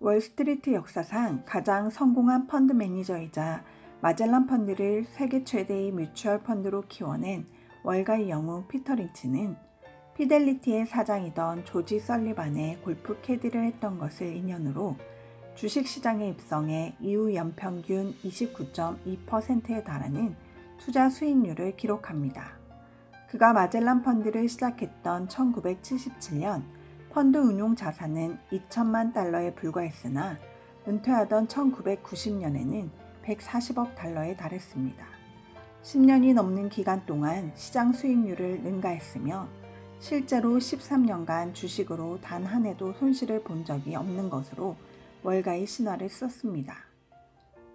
월스트리트 역사상 가장 성공한 펀드 매니저이자 마젤란 펀드를 세계 최대의 뮤추얼 펀드로 키워낸 월가의 영웅 피터 린치는 피델리티의 사장이던 조지 설리반의 골프 캐디를 했던 것을 인연으로 주식시장에 입성해 이후 연평균 29.2%에 달하는 투자 수익률을 기록합니다. 그가 마젤란 펀드를 시작했던 1977년 펀드 운용 자산은 2천만 달러에 불과했으나 은퇴하던 1990년에는 140억 달러에 달했습니다. 10년이 넘는 기간 동안 시장 수익률을 능가했으며 실제로 13년간 주식으로 단 한 해도 손실을 본 적이 없는 것으로 월가의 신화를 썼습니다.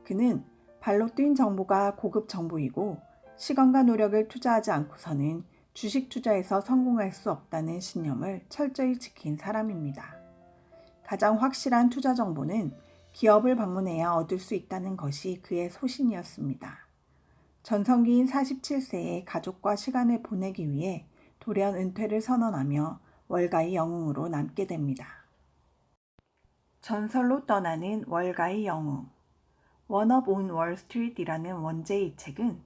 그는 발로 뛴 정보가 고급 정보이고 시간과 노력을 투자하지 않고서는 주식 투자에서 성공할 수 없다는 신념을 철저히 지킨 사람입니다. 가장 확실한 투자 정보는 기업을 방문해야 얻을 수 있다는 것이 그의 소신이었습니다. 전성기인 47세에 가족과 시간을 보내기 위해 돌연 은퇴를 선언하며 월가의 영웅으로 남게 됩니다. 전설로 떠나는 월가의 영웅 원업 온 월스트리트이라는 원제의 이 책은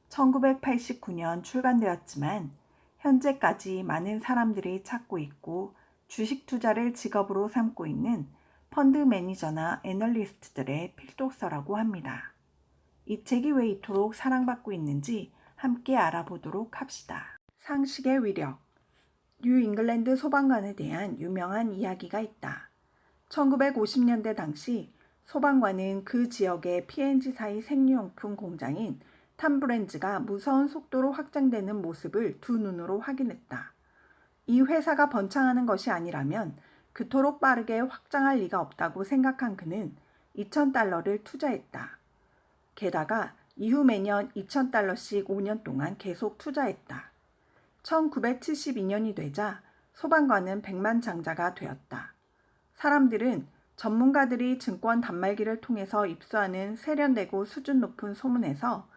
1989년 출간되었지만 현재까지 많은 사람들이 찾고 있고 주식 투자를 직업으로 삼고 있는 펀드 매니저나 애널리스트들의 필독서라고 합니다. 이 책이 왜 이토록 사랑받고 있는지 함께 알아보도록 합시다. 상식의 위력. 뉴 잉글랜드 소방관에 대한 유명한 이야기가 있다. 1950년대 당시 소방관은 그 지역의 P&G사의 생리용품 공장인 탐브랜즈가 무서운 속도로 확장되는 모습을 두 눈으로 확인했다. 이 회사가 번창하는 것이 아니라면 그토록 빠르게 확장할 리가 없다고 생각한 그는 $2,000를 투자했다. 게다가 이후 매년 $2,000씩 5년 동안 계속 투자했다. 1972년이 되자 소방관은 백만장자가 되었다. 사람들은 전문가들이 증권 단말기를 통해서 입수하는 세련되고 수준 높은 소문에서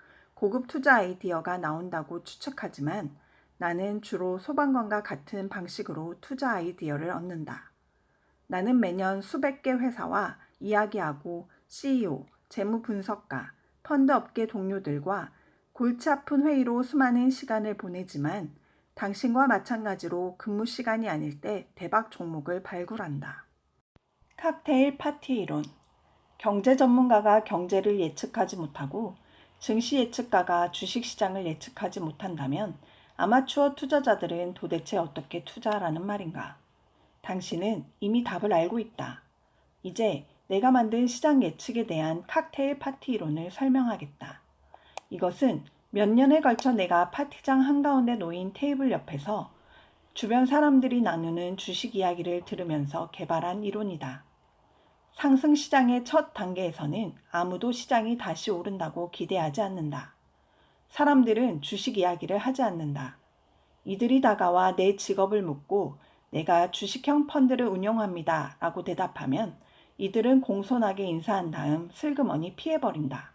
고급 투자 아이디어가 나온다고 추측하지만 나는 주로 소방관과 같은 방식으로 투자 아이디어를 얻는다. 나는 매년 수백 개 회사와 이야기하고 CEO, 재무 분석가, 펀드 업계 동료들과 골치 아픈 회의로 수많은 시간을 보내지만 당신과 마찬가지로 근무 시간이 아닐 때 대박 종목을 발굴한다. 칵테일 파티 이론. 경제 전문가가 경제를 예측하지 못하고 증시 예측가가 주식시장을 예측하지 못한다면 아마추어 투자자들은 도대체 어떻게 투자하라는 말인가? 당신은 이미 답을 알고 있다. 이제 내가 만든 시장 예측에 대한 칵테일 파티 이론을 설명하겠다. 이것은 몇 년에 걸쳐 내가 파티장 한가운데 놓인 테이블 옆에서 주변 사람들이 나누는 주식 이야기를 들으면서 개발한 이론이다. 상승 시장의 첫 단계에서는 아무도 시장이 다시 오른다고 기대하지 않는다. 사람들은 주식 이야기를 하지 않는다. 이들이 다가와 내 직업을 묻고 내가 주식형 펀드를 운영합니다 라고 대답하면 이들은 공손하게 인사한 다음 슬그머니 피해버린다.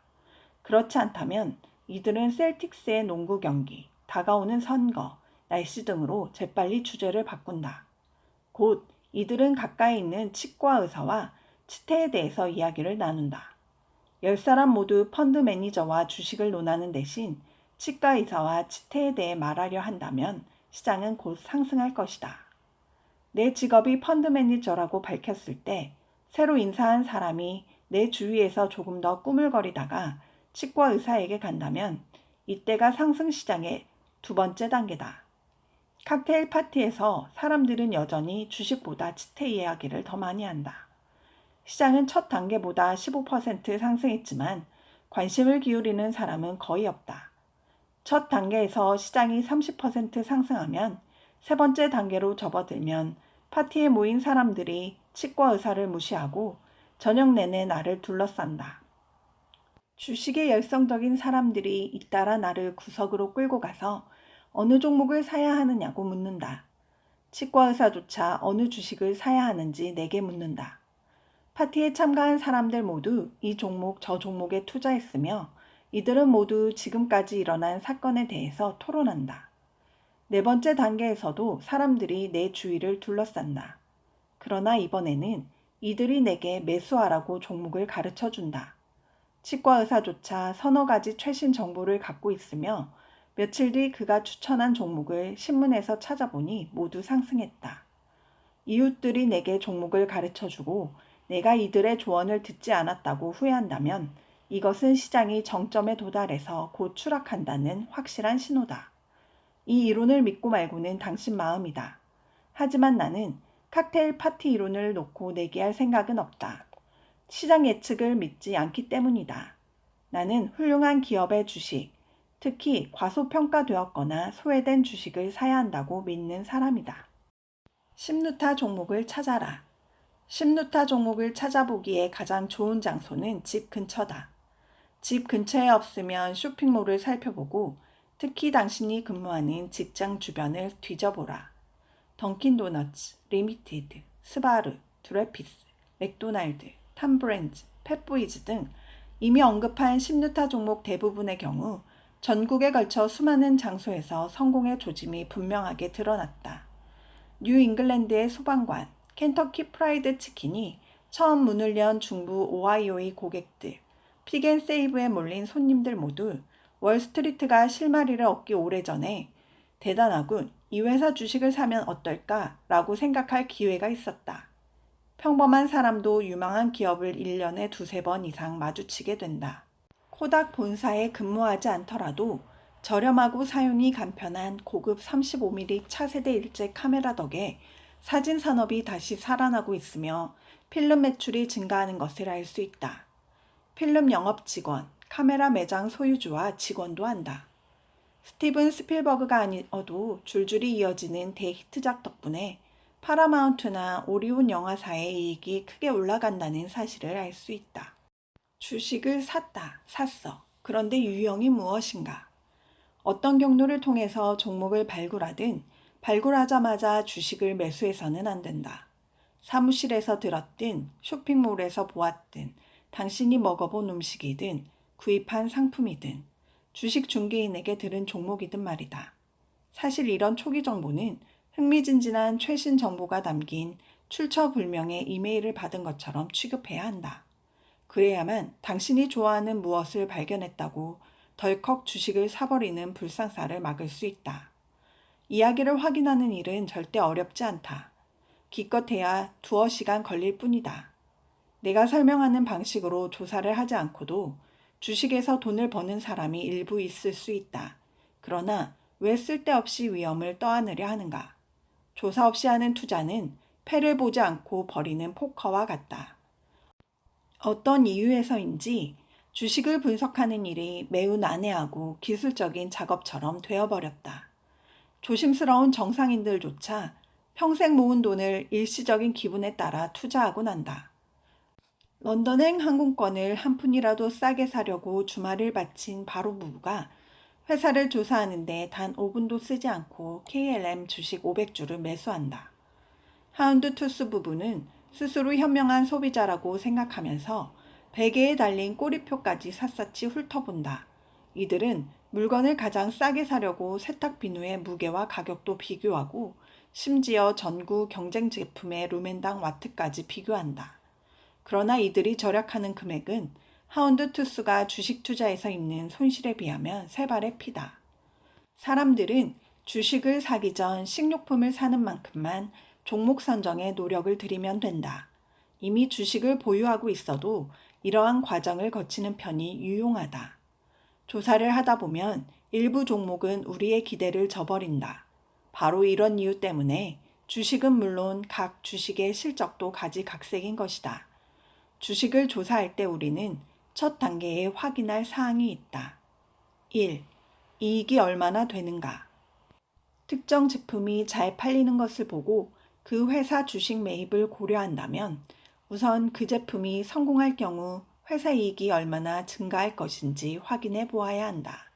그렇지 않다면 이들은 셀틱스의 농구 경기, 다가오는 선거, 날씨 등으로 재빨리 주제를 바꾼다. 곧 이들은 가까이 있는 치과 의사와 치태에 대해서 이야기를 나눈다. 10사람 모두 펀드 매니저와 주식을 논하는 대신 치과 의사와 치태에 대해 말하려 한다면 시장은 곧 상승할 것이다. 내 직업이 펀드 매니저라고 밝혔을 때 새로 인사한 사람이 내 주위에서 조금 더 꾸물거리다가 치과 의사에게 간다면 이때가 상승 시장의 두 번째 단계다. 칵테일 파티에서 사람들은 여전히 주식보다 치태 이야기를 더 많이 한다. 시장은 첫 단계보다 15% 상승했지만 관심을 기울이는 사람은 거의 없다. 첫 단계에서 시장이 30% 상승하면 세 번째 단계로 접어들면 파티에 모인 사람들이 치과 의사를 무시하고 저녁 내내 나를 둘러싼다. 주식에 열성적인 사람들이 잇따라 나를 구석으로 끌고 가서 어느 종목을 사야 하느냐고 묻는다. 치과 의사조차 어느 주식을 사야 하는지 내게 묻는다. 파티에 참가한 사람들 모두 이 종목 저 종목에 투자했으며 이들은 모두 지금까지 일어난 사건에 대해서 토론한다. 네 번째 단계에서도 사람들이 내 주위를 둘러싼다. 그러나 이번에는 이들이 내게 매수하라고 종목을 가르쳐 준다. 치과 의사조차 서너 가지 최신 정보를 갖고 있으며 며칠 뒤 그가 추천한 종목을 신문에서 찾아보니 모두 상승했다. 이웃들이 내게 종목을 가르쳐주고 내가 이들의 조언을 듣지 않았다고 후회한다면 이것은 시장이 정점에 도달해서 곧 추락한다는 확실한 신호다. 이 이론을 믿고 말고는 당신 마음이다. 하지만 나는 칵테일 파티 이론을 놓고 내기할 생각은 없다. 시장 예측을 믿지 않기 때문이다. 나는 훌륭한 기업의 주식, 특히 과소평가되었거나 소외된 주식을 사야 한다고 믿는 사람이다. 심루타 종목을 찾아라. 심루타 종목을 찾아보기에 가장 좋은 장소는 집 근처다. 집 근처에 없으면 쇼핑몰을 살펴보고 특히 당신이 근무하는 직장 주변을 뒤져보라. 던킨도너츠, 리미티드, 스바루, 드레피스, 맥도날드, 탐브랜즈, 펫보이즈 등 이미 언급한 심루타 종목 대부분의 경우 전국에 걸쳐 수많은 장소에서 성공의 조짐이 분명하게 드러났다. 뉴 잉글랜드의 소방관, 켄터키 프라이드 치킨이 처음 문을 연 중부 오하이오의 고객들, 픽앤세이브에 몰린 손님들 모두 월스트리트가 실마리를 얻기 오래전에 대단하군, 이 회사 주식을 사면 어떨까? 라고 생각할 기회가 있었다. 평범한 사람도 유망한 기업을 1년에 두세 번 이상 마주치게 된다. 코닥 본사에 근무하지 않더라도 저렴하고 사용이 간편한 고급 35mm 차세대 일제 카메라 덕에 사진 산업이 다시 살아나고 있으며 필름 매출이 증가하는 것을 알 수 있다. 필름 영업 직원, 카메라 매장 소유주와 직원도 한다. 스티븐 스필버그가 아니어도 줄줄이 이어지는 대히트작 덕분에 파라마운트나 오리온 영화사의 이익이 크게 올라간다는 사실을 알 수 있다. 주식을 샀어. 그런데 유형이 무엇인가? 어떤 경로를 통해서 종목을 발굴하든 발굴하자마자 주식을 매수해서는 안 된다. 사무실에서 들었든 쇼핑몰에서 보았든 당신이 먹어본 음식이든 구입한 상품이든 주식 중개인에게 들은 종목이든 말이다. 사실 이런 초기 정보는 흥미진진한 최신 정보가 담긴 출처불명의 이메일을 받은 것처럼 취급해야 한다. 그래야만 당신이 좋아하는 무엇을 발견했다고 덜컥 주식을 사버리는 불상사를 막을 수 있다. 이야기를 확인하는 일은 절대 어렵지 않다. 기껏해야 두어 시간 걸릴 뿐이다. 내가 설명하는 방식으로 조사를 하지 않고도 주식에서 돈을 버는 사람이 일부 있을 수 있다. 그러나 왜 쓸데없이 위험을 떠안으려 하는가? 조사 없이 하는 투자는 패를 보지 않고 버리는 포커와 같다. 어떤 이유에서인지 주식을 분석하는 일이 매우 난해하고 기술적인 작업처럼 되어버렸다. 조심스러운 정상인들조차 평생 모은 돈을 일시적인 기분에 따라 투자하곤 한다. 런던행 항공권을 한 푼이라도 싸게 사려고 주말을 바친 바로 부부가 회사를 조사하는데 단 5분도 쓰지 않고 KLM 주식 500주를 매수한다. 하운드 투스 부부는 스스로 현명한 소비자라고 생각하면서 베개에 달린 꼬리표까지 샅샅이 훑어본다. 이들은 물건을 가장 싸게 사려고 세탁 비누의 무게와 가격도 비교하고 심지어 전구 경쟁 제품의 루멘당 와트까지 비교한다. 그러나 이들이 절약하는 금액은 하운드 투스가 주식 투자에서 입는 손실에 비하면 세 발의 피다. 사람들은 주식을 사기 전 식료품을 사는 만큼만 종목 선정에 노력을 들이면 된다. 이미 주식을 보유하고 있어도 이러한 과정을 거치는 편이 유용하다. 조사를 하다 보면 일부 종목은 우리의 기대를 저버린다. 바로 이런 이유 때문에 주식은 물론 각 주식의 실적도 가지각색인 것이다. 주식을 조사할 때 우리는 첫 단계에 확인할 사항이 있다. 1. 이익이 얼마나 되는가? 특정 제품이 잘 팔리는 것을 보고 그 회사 주식 매입을 고려한다면 우선 그 제품이 성공할 경우 회사 이익이 얼마나 증가할 것인지 확인해 보아야 한다.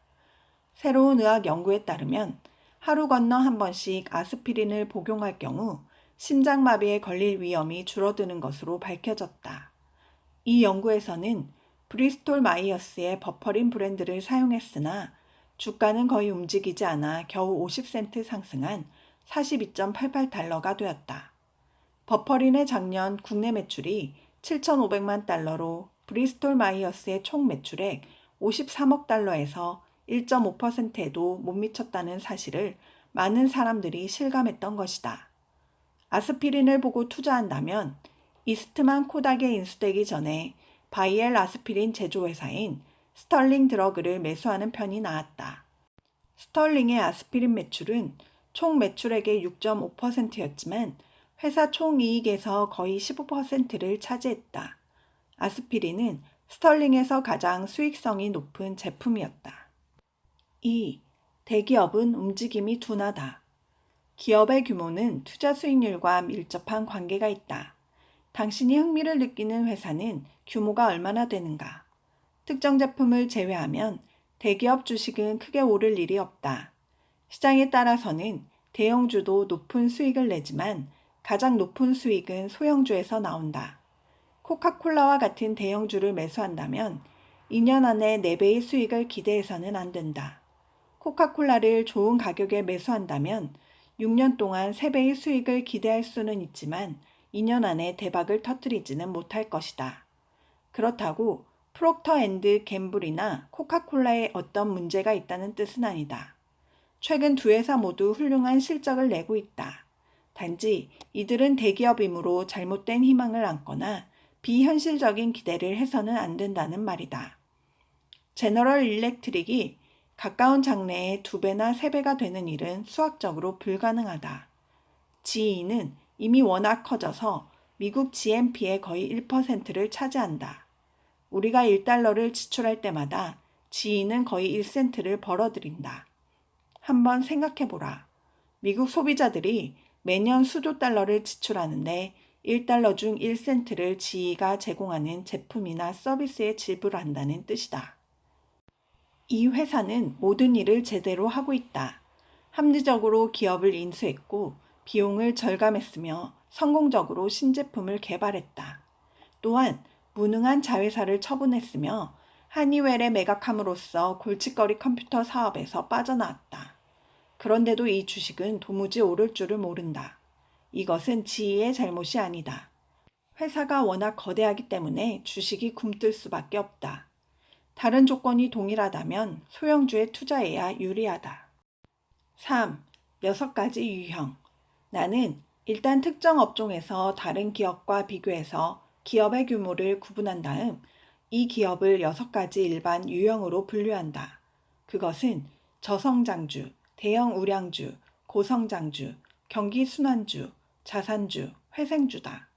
새로운 의학 연구에 따르면 하루 건너 한 번씩 아스피린을 복용할 경우 심장마비에 걸릴 위험이 줄어드는 것으로 밝혀졌다. 이 연구에서는 브리스톨 마이어스의 버퍼린 브랜드를 사용했으나 주가는 거의 움직이지 않아 겨우 50센트 상승한 42.88달러가 되었다. 버퍼린의 작년 국내 매출이 7,500만 달러로 브리스톨 마이어스의 총 매출액 53억 달러에서 1.5%에도 못 미쳤다는 사실을 많은 사람들이 실감했던 것이다. 아스피린을 보고 투자한다면 이스트만 코닥에 인수되기 전에 바이엘 아스피린 제조회사인 스털링 드러그를 매수하는 편이 나았다. 스털링의 아스피린 매출은 총 매출액의 6.5%였지만 회사 총이익에서 거의 15%를 차지했다. 아스피린은 스털링에서 가장 수익성이 높은 제품이었다. 2. 대기업은 움직임이 둔하다. 기업의 규모는 투자 수익률과 밀접한 관계가 있다. 당신이 흥미를 느끼는 회사는 규모가 얼마나 되는가? 특정 제품을 제외하면 대기업 주식은 크게 오를 일이 없다. 시장에 따라서는 대형주도 높은 수익을 내지만 가장 높은 수익은 소형주에서 나온다. 코카콜라와 같은 대형주를 매수한다면 2년 안에 4배의 수익을 기대해서는 안 된다. 코카콜라를 좋은 가격에 매수한다면 6년 동안 3배의 수익을 기대할 수는 있지만 2년 안에 대박을 터뜨리지는 못할 것이다. 그렇다고 프록터 앤드 갬블이나 코카콜라에 어떤 문제가 있다는 뜻은 아니다. 최근 두 회사 모두 훌륭한 실적을 내고 있다. 단지 이들은 대기업이므로 잘못된 희망을 안거나 비현실적인 기대를 해서는 안 된다는 말이다. 제너럴 일렉트릭이 가까운 장래에 2배나 3배가 되는 일은 수학적으로 불가능하다. GE는 이미 워낙 커져서 미국 GNP의 거의 1%를 차지한다. 우리가 1달러를 지출할 때마다 GE는 거의 1센트를 벌어들인다. 한번 생각해보라. 미국 소비자들이 매년 수조 달러를 지출하는데 1달러 중 1센트를 GE가 제공하는 제품이나 서비스에 지불한다는 뜻이다. 이 회사는 모든 일을 제대로 하고 있다. 합리적으로 기업을 인수했고 비용을 절감했으며 성공적으로 신제품을 개발했다. 또한 무능한 자회사를 처분했으며 하니웰에 매각함으로써 골칫거리 컴퓨터 사업에서 빠져나왔다. 그런데도 이 주식은 도무지 오를 줄을 모른다. 이것은 GE의 잘못이 아니다. 회사가 워낙 거대하기 때문에 주식이 굼뜰 수밖에 없다. 다른 조건이 동일하다면 소형주에 투자해야 유리하다. 3. 6가지 유형. 나는 일단 특정 업종에서 다른 기업과 비교해서 기업의 규모를 구분한 다음 이 기업을 6가지 일반 유형으로 분류한다. 그것은 저성장주, 대형 우량주, 고성장주, 경기순환주, 자산주, 회생주다.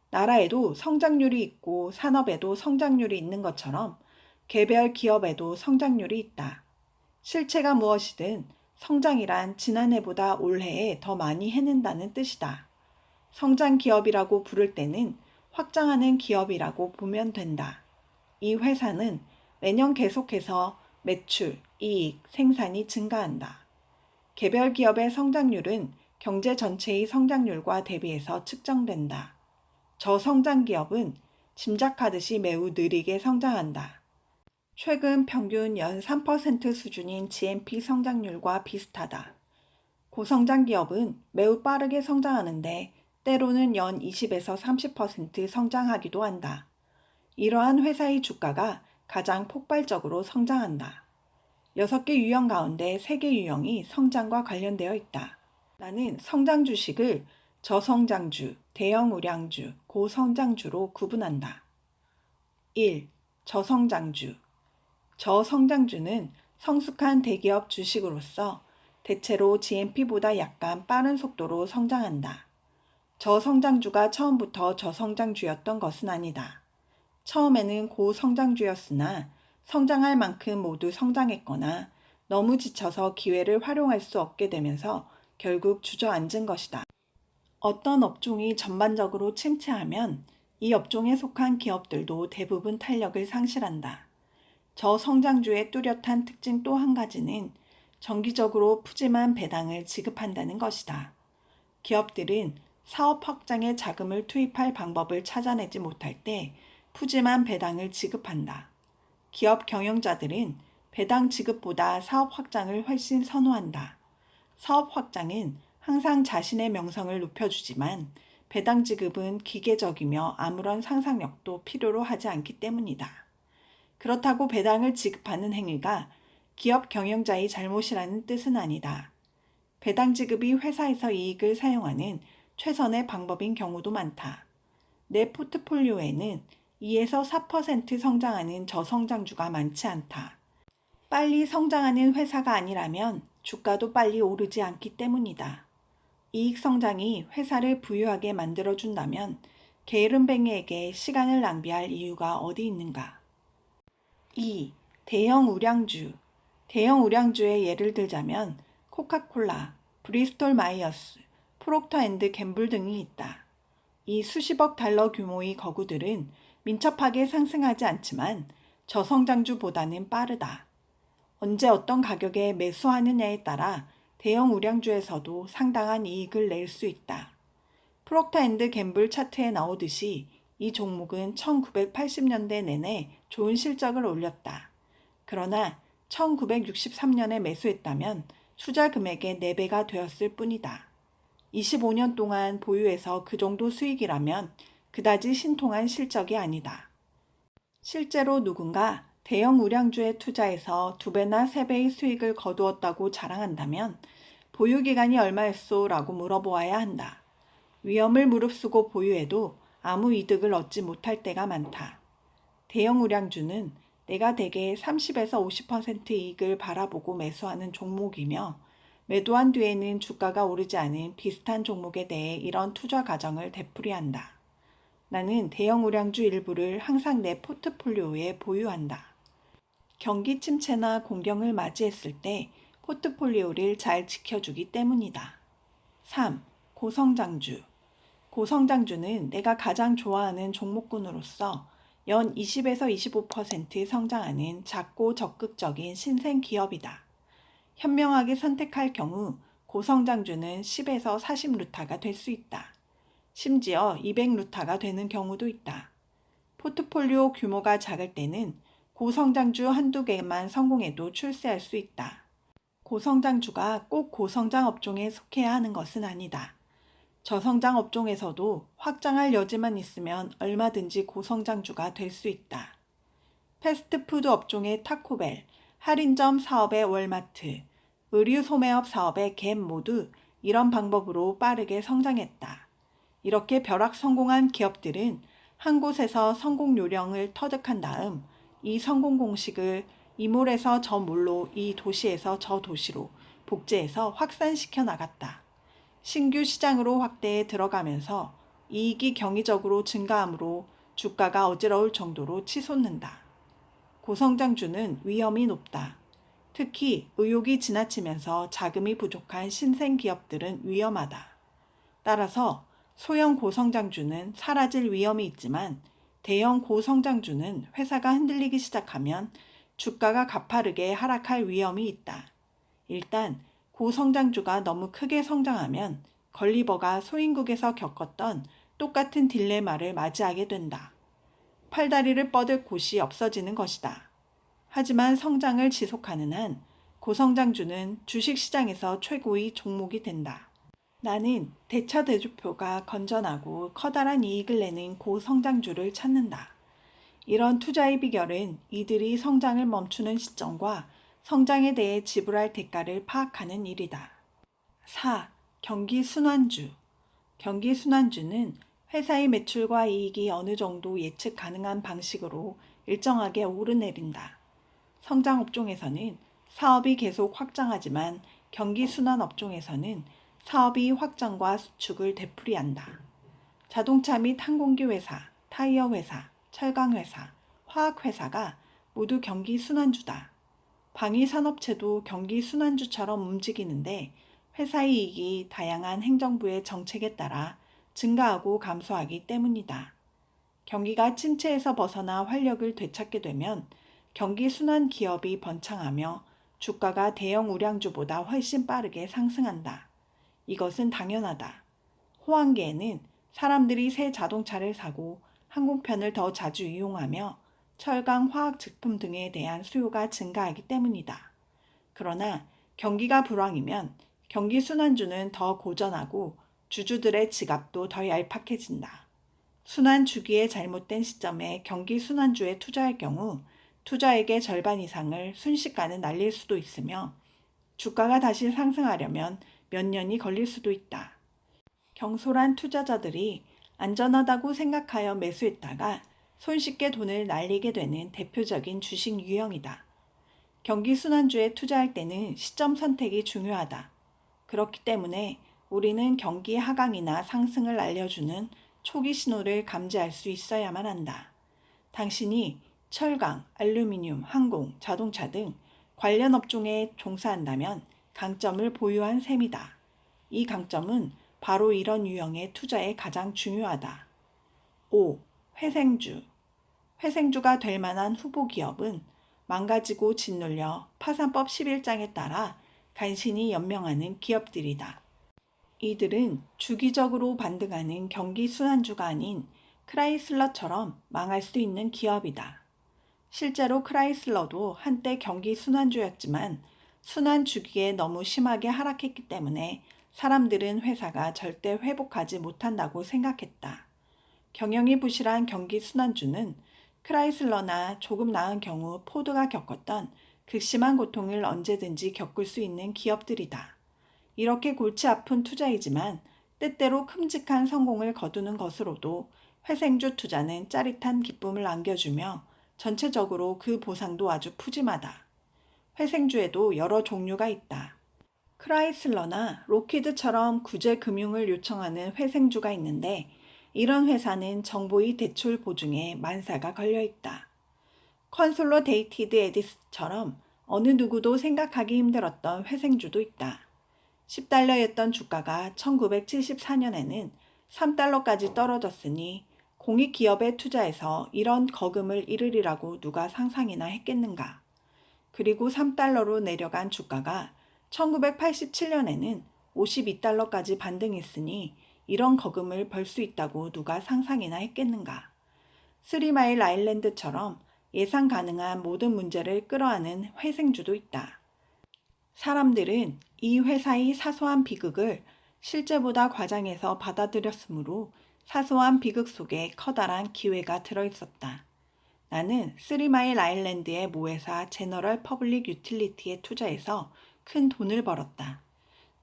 나라에도 성장률이 있고 산업에도 성장률이 있는 것처럼 개별 기업에도 성장률이 있다. 실체가 무엇이든 성장이란 지난해보다 올해에 더 많이 해낸다는 뜻이다. 성장 기업이라고 부를 때는 확장하는 기업이라고 보면 된다. 이 회사는 매년 계속해서 매출, 이익, 생산이 증가한다. 개별 기업의 성장률은 경제 전체의 성장률과 대비해서 측정된다. 저성장 기업은 짐작하듯이 매우 느리게 성장한다. 최근 평균 연 3% 수준인 GNP 성장률과 비슷하다. 고성장 기업은 매우 빠르게 성장하는데 때로는 연 20에서 30% 성장하기도 한다. 이러한 회사의 주가가 가장 폭발적으로 성장한다. 6개 유형 가운데 3개 유형이 성장과 관련되어 있다. 나는 성장 주식을 저성장주, 대형 우량주, 고성장주로 구분한다. 1. 저성장주. 저성장주는 성숙한 대기업 주식으로서 대체로 GNP보다 약간 빠른 속도로 성장한다. 저성장주가 처음부터 저성장주였던 것은 아니다. 처음에는 고성장주였으나 성장할 만큼 모두 성장했거나 너무 지쳐서 기회를 활용할 수 없게 되면서 결국 주저앉은 것이다. 어떤 업종이 전반적으로 침체하면 이 업종에 속한 기업들도 대부분 탄력을 상실한다. 저성장주의 뚜렷한 특징 또 한 가지는 정기적으로 푸짐한 배당을 지급한다는 것이다. 기업들은 사업 확장에 자금을 투입할 방법을 찾아내지 못할 때 푸짐한 배당을 지급한다. 기업 경영자들은 배당 지급보다 사업 확장을 훨씬 선호한다. 사업 확장은 항상 자신의 명성을 높여주지만 배당 지급은 기계적이며 아무런 상상력도 필요로 하지 않기 때문이다. 그렇다고 배당을 지급하는 행위가 기업 경영자의 잘못이라는 뜻은 아니다. 배당 지급이 회사에서 이익을 사용하는 최선의 방법인 경우도 많다. 내 포트폴리오에는 2에서 4% 성장하는 저성장주가 많지 않다. 빨리 성장하는 회사가 아니라면 주가도 빨리 오르지 않기 때문이다. 이익 성장이 회사를 부유하게 만들어준다면 게으름뱅이에게 시간을 낭비할 이유가 어디 있는가? 2. 대형 우량주. 대형 우량주의 예를 들자면 코카콜라, 브리스톨 마이어스, 프록터 앤드 갬블 등이 있다. 이 수십억 달러 규모의 거구들은 민첩하게 상승하지 않지만 저성장주보다는 빠르다. 언제 어떤 가격에 매수하느냐에 따라 대형 우량주에서도 상당한 이익을 낼 수 있다. 프록터 앤드 갬블 차트에 나오듯이 이 종목은 1980년대 내내 좋은 실적을 올렸다. 그러나 1963년에 매수했다면 투자 금액의 4배가 되었을 뿐이다. 25년 동안 보유해서 그 정도 수익이라면 그다지 신통한 실적이 아니다. 실제로 누군가 대형 우량주에 투자해서 2배나 3배의 수익을 거두었다고 자랑한다면 보유기간이 얼마였소? 라고 물어보아야 한다. 위험을 무릅쓰고 보유해도 아무 이득을 얻지 못할 때가 많다. 대형 우량주는 내가 대개 30에서 50% 이익을 바라보고 매수하는 종목이며 매도한 뒤에는 주가가 오르지 않은 비슷한 종목에 대해 이런 투자 과정을 되풀이한다. 나는 대형 우량주 일부를 항상 내 포트폴리오에 보유한다. 경기 침체나 공경을 맞이했을 때 포트폴리오를 잘 지켜주기 때문이다. 3. 고성장주. 고성장주는 내가 가장 좋아하는 종목군으로서 연 20에서 25% 성장하는 작고 적극적인 신생 기업이다. 현명하게 선택할 경우 고성장주는 10에서 40루타가 될 수 있다. 심지어 200루타가 되는 경우도 있다. 포트폴리오 규모가 작을 때는 고성장주 한두 개만 성공해도 출세할 수 있다. 고성장주가 꼭 고성장 업종에 속해야 하는 것은 아니다. 저성장 업종에서도 확장할 여지만 있으면 얼마든지 고성장주가 될 수 있다. 패스트푸드 업종의 타코벨, 할인점 사업의 월마트, 의류 소매업 사업의 갭 모두 이런 방법으로 빠르게 성장했다. 이렇게 벼락 성공한 기업들은 한 곳에서 성공 요령을 터득한 다음 이 성공 공식을 이 몰에서 저 몰로, 이 도시에서 저 도시로 복제해서 확산시켜 나갔다. 신규 시장으로 확대해 들어가면서 이익이 경이적으로 증가하므로 주가가 어지러울 정도로 치솟는다. 고성장주는 위험이 높다. 특히 의욕이 지나치면서 자금이 부족한 신생 기업들은 위험하다. 따라서 소형 고성장주는 사라질 위험이 있지만 대형 고성장주는 회사가 흔들리기 시작하면 주가가 가파르게 하락할 위험이 있다. 일단 고성장주가 너무 크게 성장하면 걸리버가 소인국에서 겪었던 똑같은 딜레마를 맞이하게 된다. 팔다리를 뻗을 곳이 없어지는 것이다. 하지만 성장을 지속하는 한 고성장주는 주식시장에서 최고의 종목이 된다. 나는 대처대조표가 건전하고 커다란 이익을 내는 고성장주를 찾는다. 이런 투자의 비결은 이들이 성장을 멈추는 시점과 성장에 대해 지불할 대가를 파악하는 일이다. 4. 경기순환주. 경기순환주는 회사의 매출과 이익이 어느 정도 예측 가능한 방식으로 일정하게 오르내린다. 성장 업종에서는 사업이 계속 확장하지만 경기순환 업종에서는 사업이 확장과 수축을 되풀이한다. 자동차 및 항공기 회사, 타이어 회사, 철강 회사, 화학 회사가 모두 경기순환주다. 방위산업체도 경기순환주처럼 움직이는데 회사의 이익이 다양한 행정부의 정책에 따라 증가하고 감소하기 때문이다. 경기가 침체에서 벗어나 활력을 되찾게 되면 경기순환 기업이 번창하며 주가가 대형 우량주보다 훨씬 빠르게 상승한다. 이것은 당연하다. 호황기에는 사람들이 새 자동차를 사고 항공편을 더 자주 이용하며 철강, 화학 제품 등에 대한 수요가 증가하기 때문이다. 그러나 경기가 불황이면 경기순환주는 더 고전하고 주주들의 지갑도 더 얄팍해진다. 순환 주기의 잘못된 시점에 경기 순환주에 투자할 경우 투자액의 절반 이상을 순식간에 날릴 수도 있으며 주가가 다시 상승하려면 몇 년이 걸릴 수도 있다. 경솔한 투자자들이 안전하다고 생각하여 매수했다가 손쉽게 돈을 날리게 되는 대표적인 주식 유형이다. 경기 순환주에 투자할 때는 시점 선택이 중요하다. 그렇기 때문에 우리는 경기 하강이나 상승을 알려주는 초기 신호를 감지할 수 있어야만 한다. 당신이 철강, 알루미늄, 항공, 자동차 등 관련 업종에 종사한다면 강점을 보유한 셈이다. 이 강점은 바로 이런 유형의 투자에 가장 중요하다. 5. 회생주. 회생주가 될 만한 후보 기업은 망가지고 짓눌려 파산법 11장에 따라 간신히 연명하는 기업들이다. 이들은 주기적으로 반등하는 경기 순환주가 아닌 크라이슬러처럼 망할 수 있는 기업이다. 실제로 크라이슬러도 한때 경기 순환주였지만 순환 주기에 너무 심하게 하락했기 때문에 사람들은 회사가 절대 회복하지 못한다고 생각했다. 경영이 부실한 경기 순환주는 크라이슬러나 조금 나은 경우 포드가 겪었던 극심한 고통을 언제든지 겪을 수 있는 기업들이다. 이렇게 골치 아픈 투자이지만 때때로 큼직한 성공을 거두는 것으로도 회생주 투자는 짜릿한 기쁨을 안겨주며 전체적으로 그 보상도 아주 푸짐하다. 회생주에도 여러 종류가 있다. 크라이슬러나 로키드처럼 구제 금융을 요청하는 회생주가 있는데 이런 회사는 정보의 대출 보증에 만사가 걸려있다. 컨솔로데이티드 에디스처럼 어느 누구도 생각하기 힘들었던 회생주도 있다. 10달러였던 주가가 1974년에는 3달러까지 떨어졌으니 공익기업에 투자해서 이런 거금을 이르리라고 누가 상상이나 했겠는가. 그리고 3달러로 내려간 주가가 1987년에는 52달러까지 반등했으니 이런 거금을 벌 수 있다고 누가 상상이나 했겠는가. 스리마일 아일랜드처럼 예상 가능한 모든 문제를 끌어안은 회생주도 있다. 사람들은 이 회사의 사소한 비극을 실제보다 과장해서 받아들였으므로 사소한 비극 속에 커다란 기회가 들어있었다. 나는 스리마일 아일랜드의 모회사 제너럴 퍼블릭 유틸리티에 투자해서 큰 돈을 벌었다.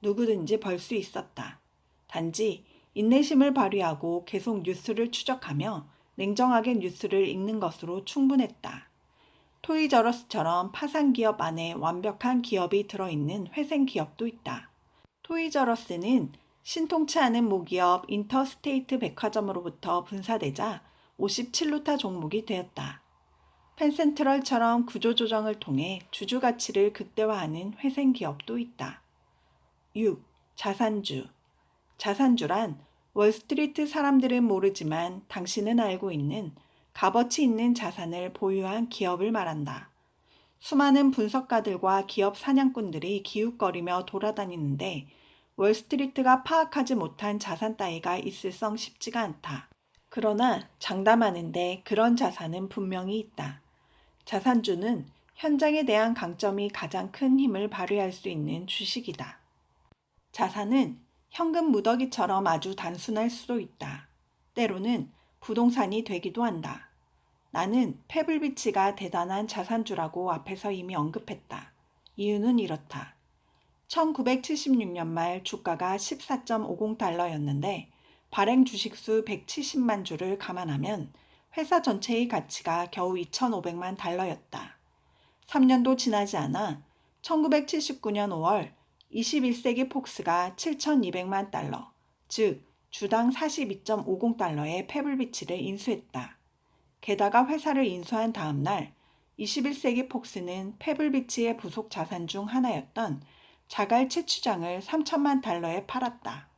누구든지 벌 수 있었다. 단지 인내심을 발휘하고 계속 뉴스를 추적하며 냉정하게 뉴스를 읽는 것으로 충분했다. 토이저러스처럼 파산 기업 안에 완벽한 기업이 들어있는 회생 기업도 있다. 토이저러스는 신통치 않은 모기업 인터스테이트 백화점으로부터 분사되자 57루타 종목이 되었다. 펜센트럴처럼 구조조정을 통해 주주 가치를 극대화하는 회생 기업도 있다. 6. 자산주. 자산주란 월스트리트 사람들은 모르지만 당신은 알고 있는 값어치 있는 자산을 보유한 기업을 말한다. 수많은 분석가들과 기업 사냥꾼들이 기웃거리며 돌아다니는데 월스트리트가 파악하지 못한 자산 따위가 있을성 쉽지가 않다. 그러나 장담하는데 그런 자산은 분명히 있다. 자산주는 현장에 대한 강점이 가장 큰 힘을 발휘할 수 있는 주식이다. 자산은 현금 무더기처럼 아주 단순할 수도 있다. 때로는 부동산이 되기도 한다. 나는 페블비치가 대단한 자산주라고 앞에서 이미 언급했다. 이유는 이렇다. 1976년 말 주가가 14.50달러였는데 발행 주식수 170만 주를 감안하면 회사 전체의 가치가 겨우 2,500만 달러였다. 3년도 지나지 않아 1979년 5월 21세기 폭스가 7,200만 달러, 즉 주당 42.50달러의 페블비치를 인수했다. 게다가 회사를 인수한 다음 날 21세기 폭스는 페블비치의 부속 자산 중 하나였던 자갈 채취장을 3천만 달러에 팔았다.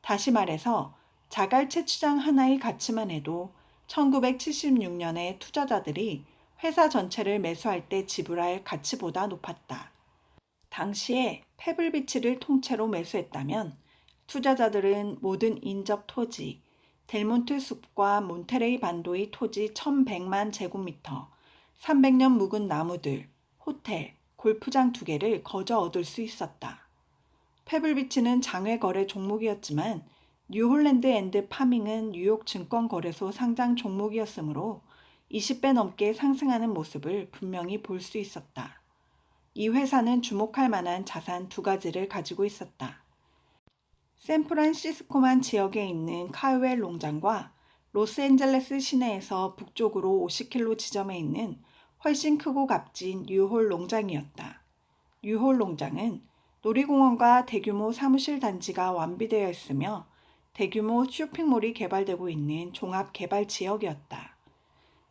다시 말해서 자갈 채취장 하나의 가치만 해도 1976년에 투자자들이 회사 전체를 매수할 때 지불할 가치보다 높았다. 당시에 페블비치를 통째로 매수했다면 투자자들은 모든 인접 토지, 델몬트 숲과 몬테레이 반도의 토지 1,100만 제곱미터, 300년 묵은 나무들, 호텔, 골프장 2개를 거저 얻을 수 있었다. 페블비치는 장외 거래 종목이었지만 뉴홀랜드 앤드 파밍은 뉴욕 증권거래소 상장 종목이었으므로 20배 넘게 상승하는 모습을 분명히 볼 수 있었다. 이 회사는 주목할 만한 자산 두 가지를 가지고 있었다. 샌프란시스코만 지역에 있는 카우웰 농장과 로스앤젤레스 시내에서 북쪽으로 50km 지점에 있는 훨씬 크고 값진 뉴홀 농장이었다. 뉴홀 농장은 놀이공원과 대규모 사무실 단지가 완비되어 있으며 대규모 쇼핑몰이 개발되고 있는 종합 개발 지역이었다.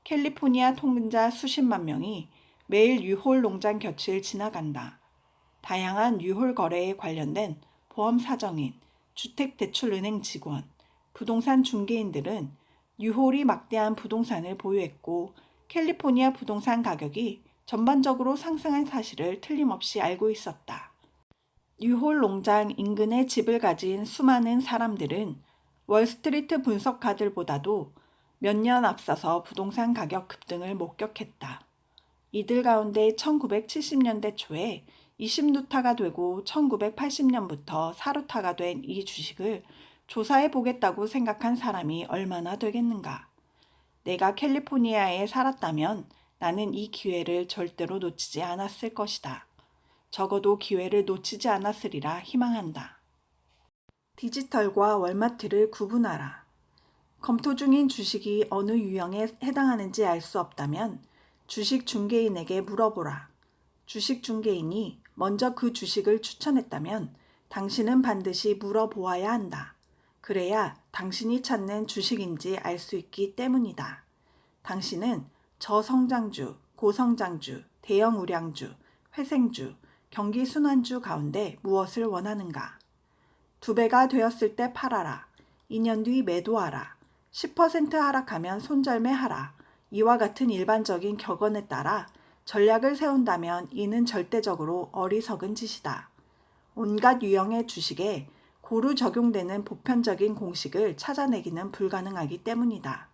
캘리포니아 통근자 수십만 명이 매일 뉴홀 농장 곁을 지나간다. 다양한 뉴홀 거래에 관련된 보험 사정인, 주택대출은행 직원, 부동산 중개인들은 뉴홀이 막대한 부동산을 보유했고 캘리포니아 부동산 가격이 전반적으로 상승한 사실을 틀림없이 알고 있었다. 뉴홀 농장 인근에 집을 가진 수많은 사람들은 월스트리트 분석가들보다도 몇 년 앞서서 부동산 가격 급등을 목격했다. 이들 가운데 1970년대 초에 20루타가 되고 1980년부터 4루타가 된 이 주식을 조사해 보겠다고 생각한 사람이 얼마나 되겠는가. 내가 캘리포니아에 살았다면 나는 이 기회를 절대로 놓치지 않았을 것이다. 적어도 기회를 놓치지 않았으리라 희망한다. 디지털과 월마트를 구분하라. 검토 중인 주식이 어느 유형에 해당하는지 알 수 없다면 주식 중개인에게 물어보라. 주식 중개인이 먼저 그 주식을 추천했다면 당신은 반드시 물어보아야 한다. 그래야 당신이 찾는 주식인지 알 수 있기 때문이다. 당신은 저성장주, 고성장주, 대형 우량주, 회생주, 경기 순환주 가운데 무엇을 원하는가? 2배가 되었을 때 팔아라. 2년 뒤 매도하라. 10% 하락하면 손절매하라. 이와 같은 일반적인 격언에 따라 전략을 세운다면 이는 절대적으로 어리석은 짓이다. 온갖 유형의 주식에 고루 적용되는 보편적인 공식을 찾아내기는 불가능하기 때문이다.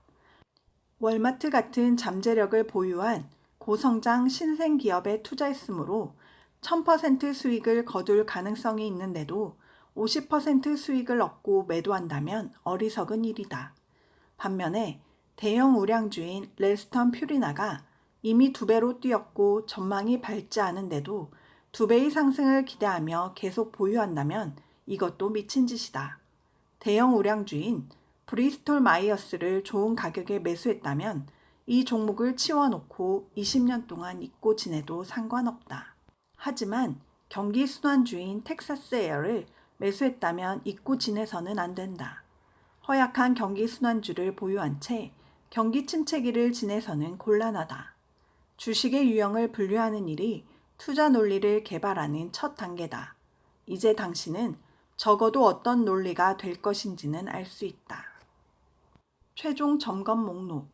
월마트 같은 잠재력을 보유한 고성장 신생기업에 투자했으므로 1000% 수익을 거둘 가능성이 있는데도 50% 수익을 얻고 매도한다면 어리석은 일이다. 반면에 대형 우량주인 렐스턴 퓨리나가 이미 2배로 뛰었고 전망이 밝지 않은데도 2배의 상승을 기대하며 계속 보유한다면 이것도 미친 짓이다. 대형 우량주인 브리스톨 마이어스를 좋은 가격에 매수했다면 이 종목을 치워놓고 20년 동안 잊고 지내도 상관없다. 하지만 경기 순환주인 텍사스 에어를 매수했다면 잊고 지내서는 안 된다. 허약한 경기 순환주를 보유한 채 경기 침체기를 지내서는 곤란하다. 주식의 유형을 분류하는 일이 투자 논리를 개발하는 첫 단계다. 이제 당신은 적어도 어떤 논리가 될 것인지는 알 수 있다. 최종 점검 목록.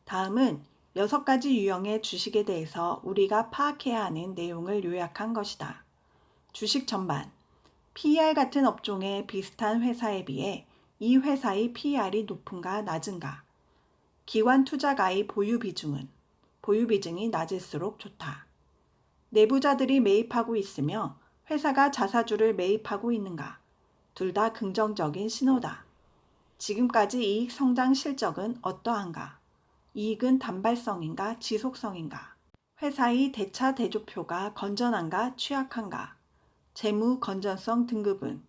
다음은 6가지 유형의 주식에 대해서 우리가 파악해야 하는 내용을 요약한 것이다. 주식 전반. PER 같은 업종의 비슷한 회사에 비해 이 회사의 PER이 높은가 낮은가. 기관 투자가의 보유 비중은 보유 비중이 낮을수록 좋다. 내부자들이 매입하고 있으며 회사가 자사주를 매입하고 있는가. 둘 다 긍정적인 신호다. 지금까지 이익 성장 실적은 어떠한가? 이익은 단발성인가 지속성인가? 회사의 대차 대조표가 건전한가 취약한가? 재무 건전성 등급은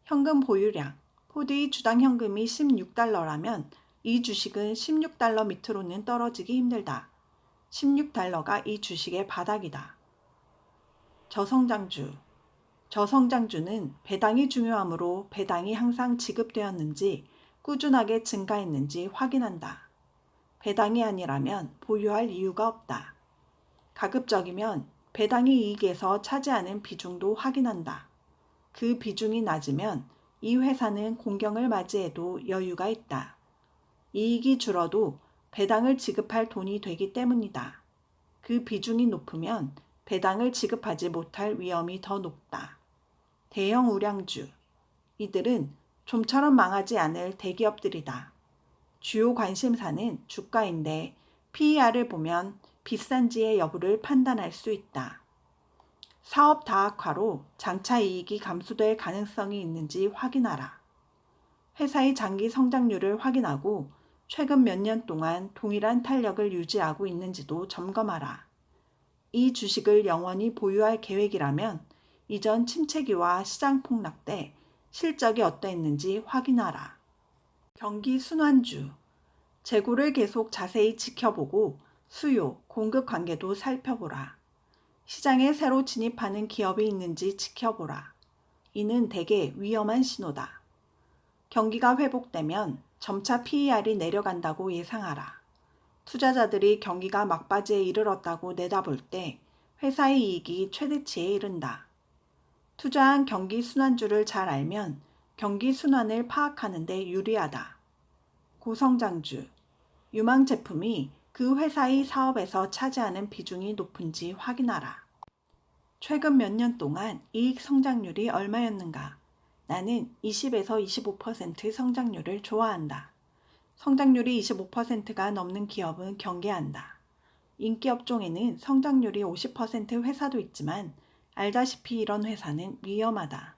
현금 보유량. 포드의 주당 현금이 $16라면 이 주식은 $16 밑으로는 떨어지기 힘들다. $16가 이 주식의 바닥이다. 저성장주. 저성장주는 배당이 중요하므로 배당이 항상 지급되었는지 꾸준하게 증가했는지 확인한다. 배당이 아니라면 보유할 이유가 없다. 가급적이면 배당이 이익에서 차지하는 비중도 확인한다. 그 비중이 낮으면 이 회사는 공경을 맞이해도 여유가 있다. 이익이 줄어도 배당을 지급할 돈이 되기 때문이다. 그 비중이 높으면 배당을 지급하지 못할 위험이 더 높다. 대형 우량주. 이들은 좀처럼 망하지 않을 대기업들이다. 주요 관심사는 주가인데 PER을 보면 비싼지의 여부를 판단할 수 있다. 사업 다학화로 장차 이익이 감소될 가능성이 있는지 확인하라. 회사의 장기 성장률을 확인하고 최근 몇 년 동안 동일한 탄력을 유지하고 있는지도 점검하라. 이 주식을 영원히 보유할 계획이라면 이전 침체기와 시장 폭락 때 실적이 어떠했는지 확인하라. 경기 순환주. 재고를 계속 자세히 지켜보고 수요, 공급 관계도 살펴보라. 시장에 새로 진입하는 기업이 있는지 지켜보라. 이는 대개 위험한 신호다. 경기가 회복되면 점차 PER이 내려간다고 예상하라. 투자자들이 경기가 막바지에 이르렀다고 내다볼 때 회사의 이익이 최대치에 이른다. 투자한 경기 순환주를 잘 알면 경기 순환을 파악하는 데 유리하다. 고성장주. 유망 제품이 그 회사의 사업에서 차지하는 비중이 높은지 확인하라. 최근 몇 년 동안 이익 성장률이 얼마였는가? 나는 20에서 25% 성장률을 좋아한다. 성장률이 25%가 넘는 기업은 경계한다. 인기 업종에는 성장률이 50% 회사도 있지만 알다시피 이런 회사는 위험하다.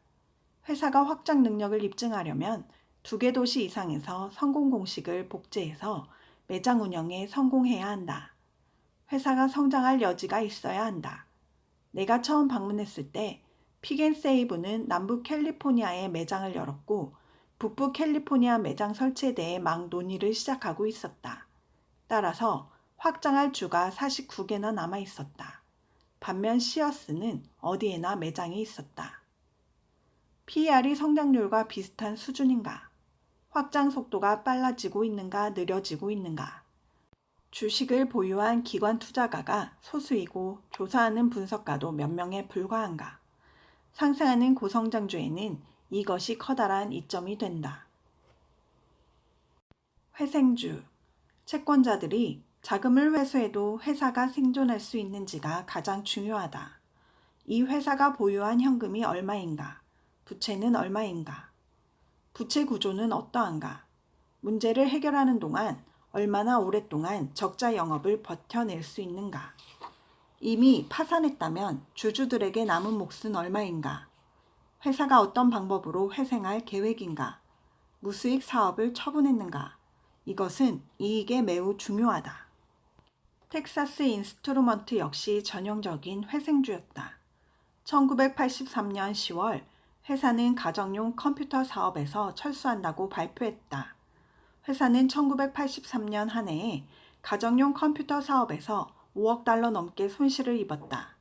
회사가 확장 능력을 입증하려면 2개 도시 이상에서 성공 공식을 복제해서 매장 운영에 성공해야 한다. 회사가 성장할 여지가 있어야 한다. 내가 처음 방문했을 때 픽앤세이브는 남부 캘리포니아에 매장을 열었고 북부 캘리포니아 매장 설치에 대해 막 논의를 시작하고 있었다. 따라서 확장할 주가 49개나 남아 있었다. 반면 시어스는 어디에나 매장이 있었다. PER이 성장률과 비슷한 수준인가? 확장 속도가 빨라지고 있는가 느려지고 있는가? 주식을 보유한 기관 투자가가 소수이고 조사하는 분석가도 몇 명에 불과한가? 상승하는 고성장주에는 이것이 커다란 이점이 된다. 회생주. 채권자들이 자금을 회수해도 회사가 생존할 수 있는지가 가장 중요하다. 이 회사가 보유한 현금이 얼마인가? 부채는 얼마인가? 부채 구조는 어떠한가? 문제를 해결하는 동안 얼마나 오랫동안 적자 영업을 버텨낼 수 있는가? 이미 파산했다면 주주들에게 남은 몫은 얼마인가? 회사가 어떤 방법으로 회생할 계획인가? 무수익 사업을 처분했는가? 이것은 이익에 매우 중요하다. 텍사스 인스트루먼트 역시 전형적인 회생주였다. 1983년 10월 회사는 가정용 컴퓨터 사업에서 철수한다고 발표했다. 회사는 1983년 한 해에 가정용 컴퓨터 사업에서 5억 달러 넘게 손실을 입었다.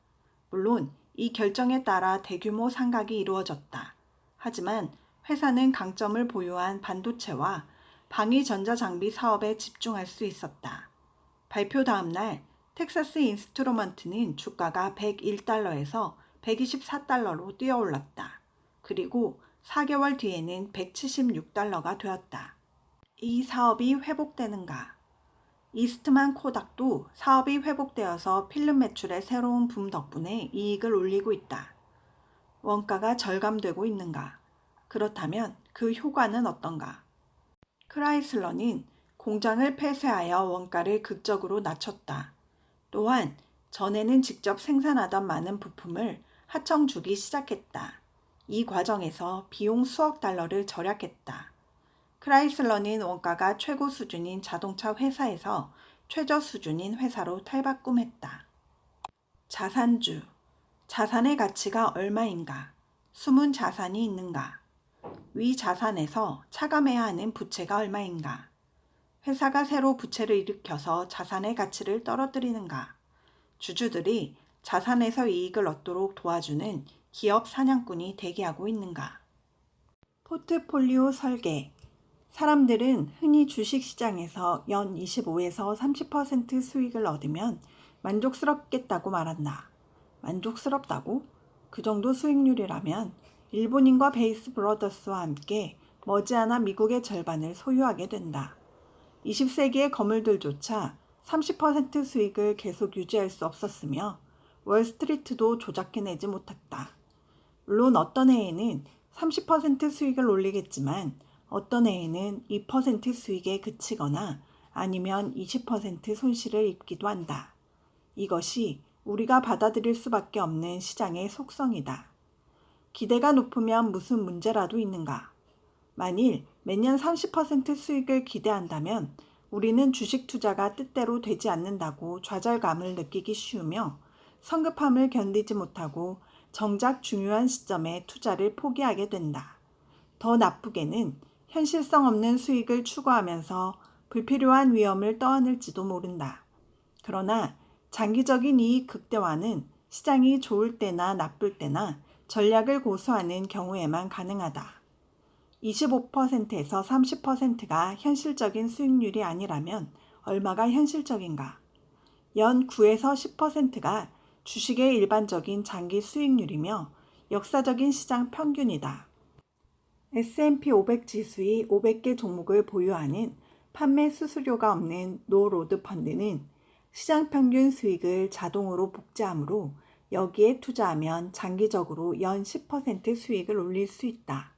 물론 이 결정에 따라 대규모 상각이 이루어졌다. 하지만 회사는 강점을 보유한 반도체와 방위 전자장비 사업에 집중할 수 있었다. 발표 다음 날 텍사스 인스트루먼트는 주가가 101달러에서 124달러로 뛰어올랐다. 그리고 4개월 뒤에는 176달러가 되었다. 이 사업이 회복되는가? 이스트만 코닥도 사업이 회복되어서 필름 매출의 새로운 붐 덕분에 이익을 올리고 있다. 원가가 절감되고 있는가? 그렇다면 그 효과는 어떤가? 크라이슬러는 공장을 폐쇄하여 원가를 극적으로 낮췄다. 또한 전에는 직접 생산하던 많은 부품을 하청 주기 시작했다. 이 과정에서 비용 수억 달러를 절약했다. 크라이슬러는 원가가 최고 수준인 자동차 회사에서 최저 수준인 회사로 탈바꿈했다. 자산주. 자산의 가치가 얼마인가? 숨은 자산이 있는가? 위 자산에서 차감해야 하는 부채가 얼마인가? 회사가 새로 부채를 일으켜서 자산의 가치를 떨어뜨리는가? 주주들이 자산에서 이익을 얻도록 도와주는 기업 사냥꾼이 대기하고 있는가? 포트폴리오 설계. 사람들은 흔히 주식시장에서 연 25에서 30% 수익을 얻으면 만족스럽겠다고 말한다. 만족스럽다고? 그 정도 수익률이라면 일본인과 베이스 브러더스와 함께 머지않아 미국의 절반을 소유하게 된다. 20세기의 거물들조차 30% 수익을 계속 유지할 수 없었으며 월스트리트도 조작해내지 못했다. 물론 어떤 해에는 30% 수익을 올리겠지만 어떤 해에는 2% 수익에 그치거나 아니면 20% 손실을 입기도 한다. 이것이 우리가 받아들일 수밖에 없는 시장의 속성이다. 기대가 높으면 무슨 문제라도 있는가? 만일 매년 30% 수익을 기대한다면 우리는 주식 투자가 뜻대로 되지 않는다고 좌절감을 느끼기 쉬우며 성급함을 견디지 못하고 정작 중요한 시점에 투자를 포기하게 된다. 더 나쁘게는 현실성 없는 수익을 추구하면서 불필요한 위험을 떠안을지도 모른다. 그러나 장기적인 이익 극대화는 시장이 좋을 때나 나쁠 때나 전략을 고수하는 경우에만 가능하다. 25%에서 30%가 현실적인 수익률이 아니라면 얼마가 현실적인가? 연 9에서 10%가 주식의 일반적인 장기 수익률이며 역사적인 시장 평균이다. S&P 500 지수의 500개 종목을 보유하는 판매 수수료가 없는 노로드 펀드는 시장 평균 수익을 자동으로 복제하므로 여기에 투자하면 장기적으로 연 10% 수익을 올릴 수 있다.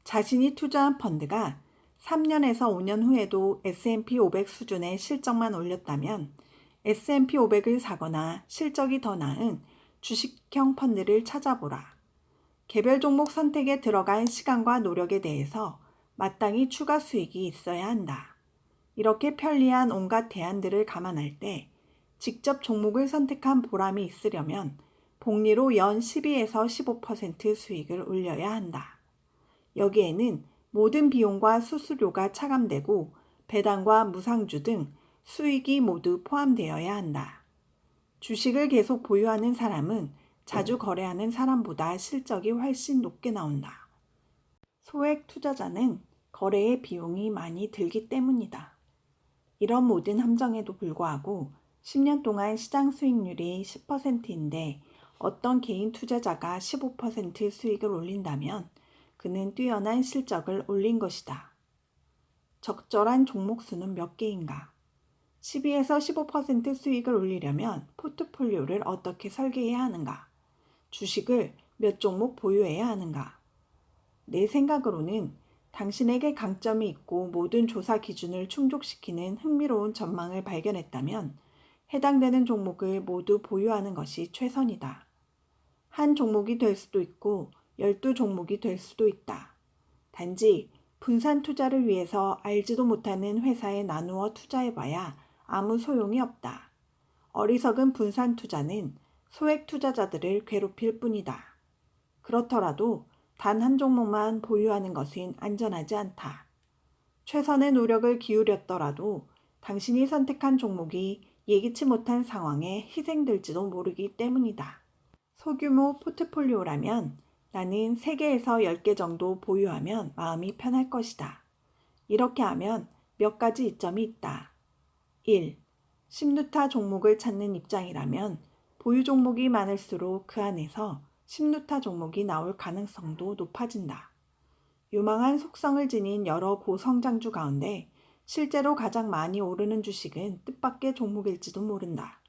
자신이 투자한 펀드가 3년에서 5년 후에도 S&P 500 수준의 실적만 올렸다면 S&P 500을 사거나 실적이 더 나은 주식형 펀드를 찾아보라. 개별 종목 선택에 들어간 시간과 노력에 대해서 마땅히 추가 수익이 있어야 한다. 이렇게 편리한 온갖 대안들을 감안할 때 직접 종목을 선택한 보람이 있으려면 복리로 연 12에서 15% 수익을 올려야 한다. 여기에는 모든 비용과 수수료가 차감되고 배당과 무상주 등 수익이 모두 포함되어야 한다. 주식을 계속 보유하는 사람은 자주 거래하는 사람보다 실적이 훨씬 높게 나온다. 소액 투자자는 거래에 비용이 많이 들기 때문이다. 이런 모든 함정에도 불구하고 10년 동안 시장 수익률이 10%인데 어떤 개인 투자자가 15% 수익을 올린다면 그는 뛰어난 실적을 올린 것이다. 적절한 종목 수는 몇 개인가? 12에서 15% 수익을 올리려면 포트폴리오를 어떻게 설계해야 하는가? 주식을 몇 종목 보유해야 하는가? 내 생각으로는 당신에게 강점이 있고 모든 조사 기준을 충족시키는 흥미로운 전망을 발견했다면 해당되는 종목을 모두 보유하는 것이 최선이다. 한 종목이 될 수도 있고 12종목이 될 수도 있다. 단지 분산 투자를 위해서 알지도 못하는 회사에 나누어 투자해봐야 아무 소용이 없다. 어리석은 분산 투자는 소액 투자자들을 괴롭힐 뿐이다. 그렇더라도 단 한 종목만 보유하는 것은 안전하지 않다. 최선의 노력을 기울였더라도 당신이 선택한 종목이 예기치 못한 상황에 희생될지도 모르기 때문이다. 소규모 포트폴리오라면 나는 3개에서 10개 정도 보유하면 마음이 편할 것이다. 이렇게 하면 몇 가지 이점이 있다. 1. 심루타 종목을 찾는 입장이라면 보유 종목이 많을수록 그 안에서 심루타 종목이 나올 가능성도 높아진다. 유망한 속성을 지닌 여러 고성장주 가운데 실제로 가장 많이 오르는 주식은 뜻밖의 종목일지도 모른다.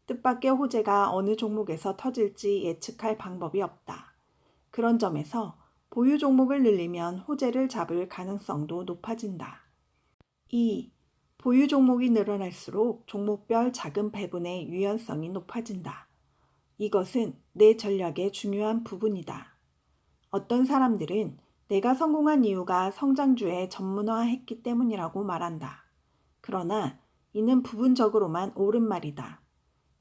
뜻밖의 호재가 어느 종목에서 터질지 예측할 방법이 없다. 그런 점에서 보유 종목을 늘리면 호재를 잡을 가능성도 높아진다. 2. 보유 종목이 늘어날수록 종목별 자금 배분의 유연성이 높아진다. 이것은 내 전략의 중요한 부분이다. 어떤 사람들은 내가 성공한 이유가 성장주에 전문화했기 때문이라고 말한다. 그러나 이는 부분적으로만 옳은 말이다.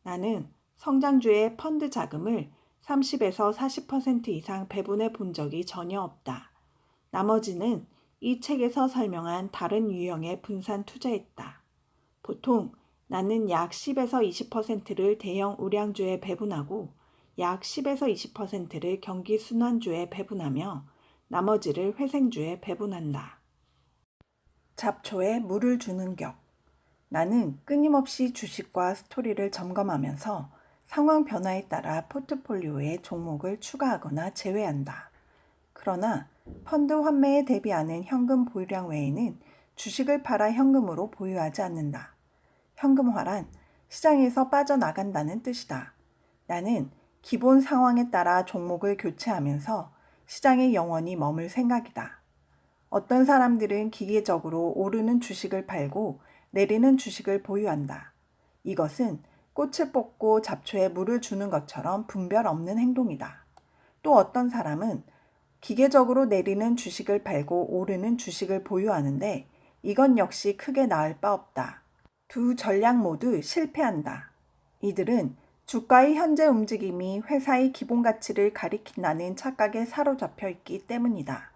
나는 성장주의 펀드 자금을 30에서 40% 이상 배분해 본 적이 전혀 없다. 나머지는 이 책에서 설명한 다른 유형의 분산 투자했다. 보통 나는 약 10에서 20%를 대형 우량주에 배분하고 약 10에서 20%를 경기 순환주에 배분하며 나머지를 회생주에 배분한다. 잡초에 물을 주는 격. 나는 끊임없이 주식과 스토리를 점검하면서 상황 변화에 따라 포트폴리오에 종목을 추가하거나 제외한다. 그러나 펀드 환매에 대비하는 현금 보유량 외에는 주식을 팔아 현금으로 보유하지 않는다. 현금화란 시장에서 빠져나간다는 뜻이다. 나는 기본 상황에 따라 종목을 교체하면서 시장에 영원히 머물 생각이다. 어떤 사람들은 기계적으로 오르는 주식을 팔고 내리는 주식을 보유한다. 이것은 꽃을 뽑고 잡초에 물을 주는 것처럼 분별 없는 행동이다. 또 어떤 사람은 기계적으로 내리는 주식을 팔고 오르는 주식을 보유하는데 이건 역시 크게 나을 바 없다. 두 전략 모두 실패한다. 이들은 주가의 현재 움직임이 회사의 기본 가치를 가리킨다는 착각에 사로잡혀 있기 때문이다.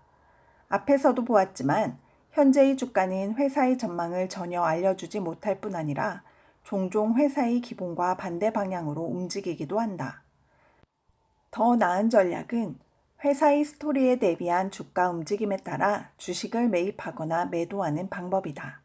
앞에서도 보았지만 현재의 주가는 회사의 전망을 전혀 알려주지 못할 뿐 아니라 종종 회사의 기본과 반대 방향으로 움직이기도 한다. 더 나은 전략은 회사의 스토리에 대비한 주가 움직임에 따라 주식을 매입하거나 매도하는 방법이다.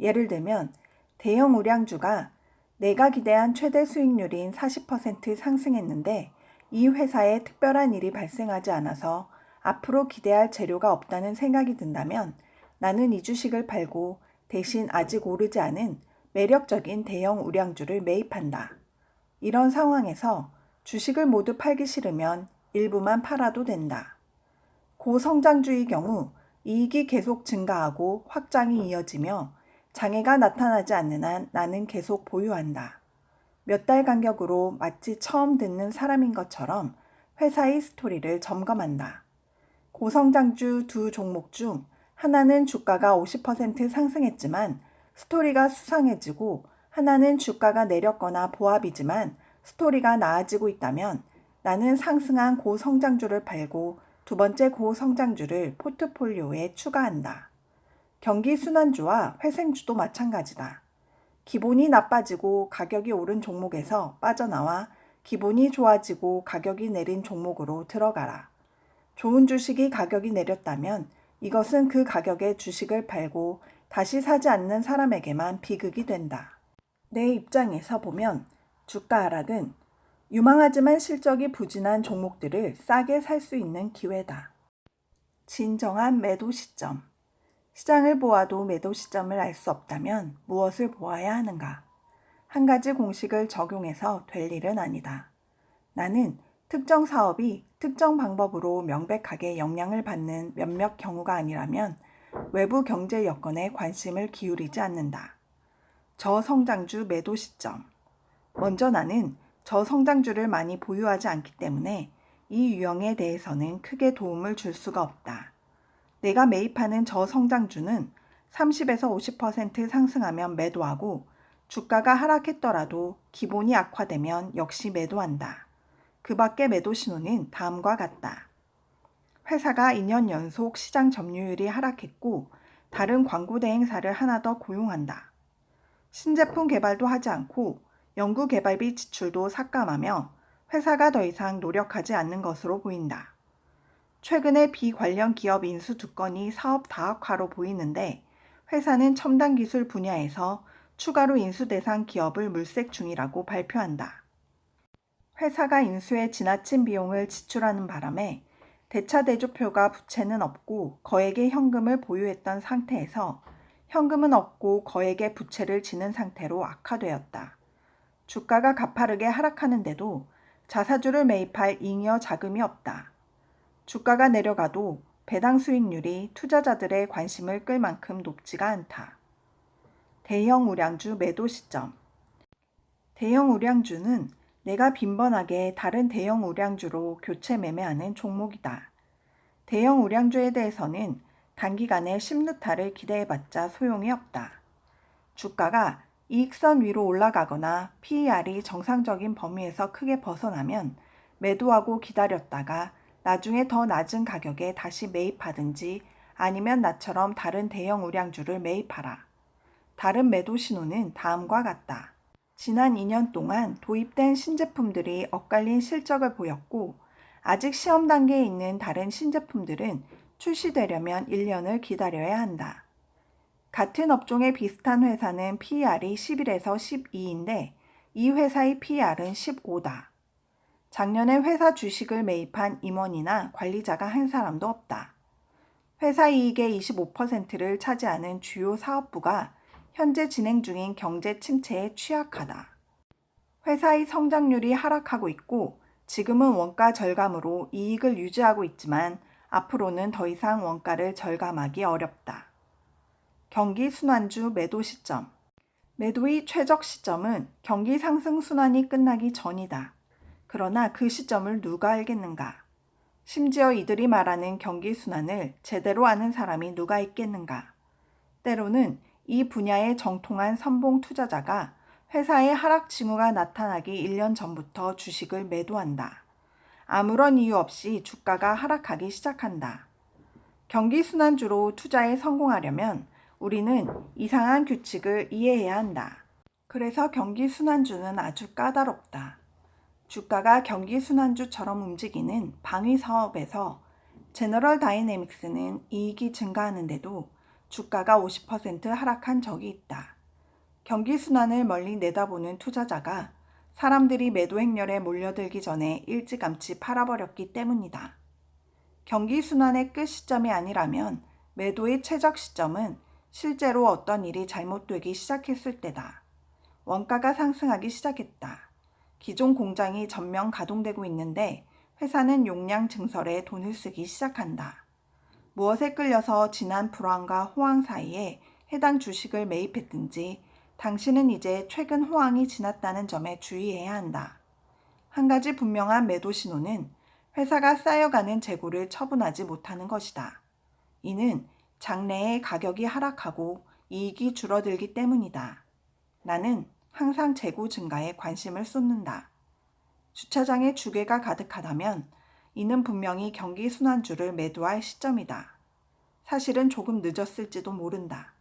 예를 들면 대형 우량주가 내가 기대한 최대 수익률인 40% 상승했는데 이 회사에 특별한 일이 발생하지 않아서 앞으로 기대할 재료가 없다는 생각이 든다면 나는 이 주식을 팔고 대신 아직 오르지 않은 매력적인 대형 우량주를 매입한다. 이런 상황에서 주식을 모두 팔기 싫으면 일부만 팔아도 된다. 고성장주의 경우 이익이 계속 증가하고 확장이 이어지며 장애가 나타나지 않는 한 나는 계속 보유한다. 몇 달 간격으로 마치 처음 듣는 사람인 것처럼 회사의 스토리를 점검한다. 고성장주 두 종목 중 하나는 주가가 50% 상승했지만 스토리가 수상해지고 하나는 주가가 내렸거나 보합이지만 스토리가 나아지고 있다면 나는 상승한 고성장주를 팔고 두 번째 고성장주를 포트폴리오에 추가한다. 경기순환주와 회생주도 마찬가지다. 기본이 나빠지고 가격이 오른 종목에서 빠져나와 기본이 좋아지고 가격이 내린 종목으로 들어가라. 좋은 주식이 가격이 내렸다면 이것은 그 가격에 주식을 팔고 다시 사지 않는 사람에게만 비극이 된다. 내 입장에서 보면 주가 하락은 유망하지만 실적이 부진한 종목들을 싸게 살 수 있는 기회다. 진정한 매도 시점. 시장을 보아도 매도 시점을 알 수 없다면 무엇을 보아야 하는가? 한 가지 공식을 적용해서 될 일은 아니다. 나는 특정 사업이 특정 방법으로 명백하게 영향을 받는 몇몇 경우가 아니라면 외부 경제 여건에 관심을 기울이지 않는다. 저성장주 매도 시점. 먼저 나는 저성장주를 많이 보유하지 않기 때문에 이 유형에 대해서는 크게 도움을 줄 수가 없다. 내가 매입하는 저성장주는 30에서 50% 상승하면 매도하고 주가가 하락했더라도 기본이 악화되면 역시 매도한다. 그 밖의 매도 신호는 다음과 같다. 회사가 2년 연속 시장 점유율이 하락했고 다른 광고 대행사를 하나 더 고용한다. 신제품 개발도 하지 않고 연구 개발비 지출도 삭감하며 회사가 더 이상 노력하지 않는 것으로 보인다. 최근에 비관련 기업 인수 2건이 사업 다각화로 보이는데 회사는 첨단 기술 분야에서 추가로 인수 대상 기업을 물색 중이라고 발표한다. 회사가 인수에 지나친 비용을 지출하는 바람에 대차대조표가 부채는 없고 거액의 현금을 보유했던 상태에서 현금은 없고 거액의 부채를 지는 상태로 악화되었다. 주가가 가파르게 하락하는데도 자사주를 매입할 잉여 자금이 없다. 주가가 내려가도 배당 수익률이 투자자들의 관심을 끌 만큼 높지가 않다. 대형 우량주 매도 시점. 대형 우량주는 내가 빈번하게 다른 대형 우량주로 교체 매매하는 종목이다. 대형 우량주에 대해서는 단기간에 심루타를 기대해봤자 소용이 없다. 주가가 이익선 위로 올라가거나 PER이 정상적인 범위에서 크게 벗어나면 매도하고 기다렸다가 나중에 더 낮은 가격에 다시 매입하든지 아니면 나처럼 다른 대형 우량주를 매입하라. 다른 매도 신호는 다음과 같다. 지난 2년 동안 도입된 신제품들이 엇갈린 실적을 보였고 아직 시험 단계에 있는 다른 신제품들은 출시되려면 1년을 기다려야 한다. 같은 업종의 비슷한 회사는 PER이 11에서 12인데 이 회사의 PER은 15다. 작년에 회사 주식을 매입한 임원이나 관리자가 한 사람도 없다. 회사 이익의 25%를 차지하는 주요 사업부가 현재 진행 중인 경제 침체에 취약하다. 회사의 성장률이 하락하고 있고 지금은 원가 절감으로 이익을 유지하고 있지만 앞으로는 더 이상 원가를 절감하기 어렵다. 경기 순환주 매도 시점. 매도의 최적 시점은 경기 상승 순환이 끝나기 전이다. 그러나 그 시점을 누가 알겠는가? 심지어 이들이 말하는 경기 순환을 제대로 아는 사람이 누가 있겠는가. 때로는 이 분야의 정통한 선봉 투자자가 회사의 하락 징후가 나타나기 1년 전부터 주식을 매도한다. 아무런 이유 없이 주가가 하락하기 시작한다. 경기순환주로 투자에 성공하려면 우리는 이상한 규칙을 이해해야 한다. 그래서 경기순환주는 아주 까다롭다. 주가가 경기순환주처럼 움직이는 방위 사업에서 제너럴 다이내믹스는 이익이 증가하는데도 주가가 50% 하락한 적이 있다. 경기순환을 멀리 내다보는 투자자가 사람들이 매도 행렬에 몰려들기 전에 일찌감치 팔아버렸기 때문이다. 경기순환의 끝 시점이 아니라면 매도의 최적 시점은 실제로 어떤 일이 잘못되기 시작했을 때다. 원가가 상승하기 시작했다. 기존 공장이 전면 가동되고 있는데 회사는 용량 증설에 돈을 쓰기 시작한다. 무엇에 끌려서 지난 불황과 호황 사이에 해당 주식을 매입했든지 당신은 이제 최근 호황이 지났다는 점에 주의해야 한다. 한 가지 분명한 매도 신호는 회사가 쌓여가는 재고를 처분하지 못하는 것이다. 이는 장래에 가격이 하락하고 이익이 줄어들기 때문이다. 나는 항상 재고 증가에 관심을 쏟는다. 주차장에 주괴가 가득하다면 이는 분명히 경기순환주를 매도할 시점이다. 사실은 조금 늦었을지도 모른다.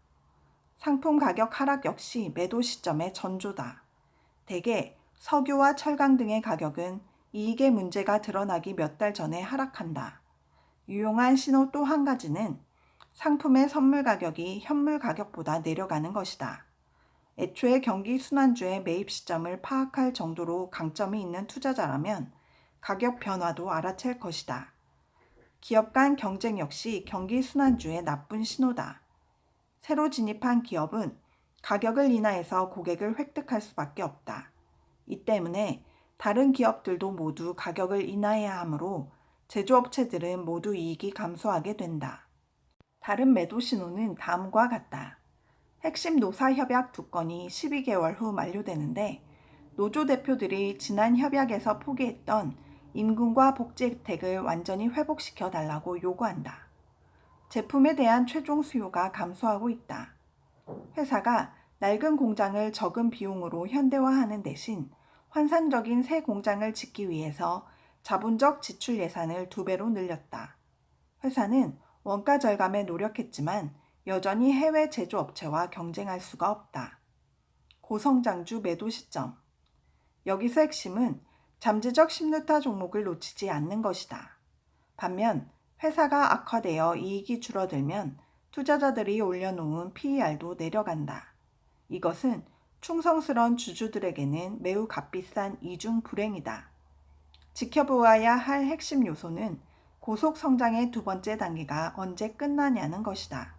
상품 가격 하락 역시 매도 시점의 전조다. 대개 석유와 철강 등의 가격은 이익의 문제가 드러나기 몇 달 전에 하락한다. 유용한 신호 또 한 가지는 상품의 선물 가격이 현물 가격보다 내려가는 것이다. 애초에 경기순환주의 매입 시점을 파악할 정도로 강점이 있는 투자자라면 가격 변화도 알아챌 것이다. 기업 간 경쟁 역시 경기순환주의 나쁜 신호다. 새로 진입한 기업은 가격을 인하해서 고객을 획득할 수밖에 없다. 이 때문에 다른 기업들도 모두 가격을 인하해야 하므로 제조업체들은 모두 이익이 감소하게 된다. 다른 매도 신호는 다음과 같다. 핵심 노사협약 2건이 12개월 후 만료되는데 노조 대표들이 지난 협약에서 포기했던 임금과 복지 혜택을 완전히 회복시켜 달라고 요구한다. 제품에 대한 최종 수요가 감소하고 있다. 회사가 낡은 공장을 적은 비용으로 현대화하는 대신 환상적인 새 공장을 짓기 위해서 자본적 지출 예산을 2배로 늘렸다. 회사는 원가 절감에 노력했지만 여전히 해외 제조업체와 경쟁할 수가 없다. 고성장주 매도 시점. 여기서 핵심은 잠재적 신루타 종목을 놓치지 않는 것이다. 반면 회사가 악화되어 이익이 줄어들면 투자자들이 올려놓은 PER도 내려간다. 이것은 충성스러운 주주들에게는 매우 값비싼 이중 불행이다. 지켜보아야 할 핵심 요소는 고속 성장의 2번째 단계가 언제 끝나냐는 것이다.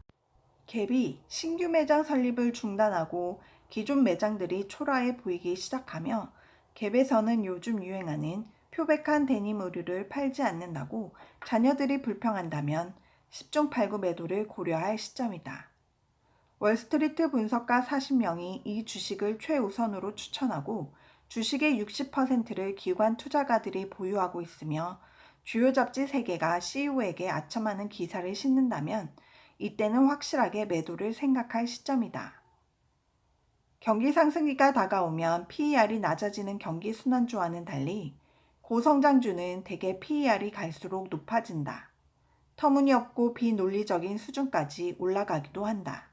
갭이 신규 매장 설립을 중단하고 기존 매장들이 초라해 보이기 시작하며 갭에서는 요즘 유행하는 표백한 데님 의류를 팔지 않는다고 자녀들이 불평한다면 10중 8구 매도를 고려할 시점이다. 월스트리트 분석가 40명이 이 주식을 최우선으로 추천하고 주식의 60%를 기관 투자가들이 보유하고 있으며 주요 잡지 3개가 CEO에게 아첨하는 기사를 싣는다면 이때는 확실하게 매도를 생각할 시점이다. 경기 상승기가 다가오면 PER이 낮아지는 경기순환주와는 달리 고성장주는 대개 PER이 갈수록 높아진다. 터무니없고 비논리적인 수준까지 올라가기도 한다.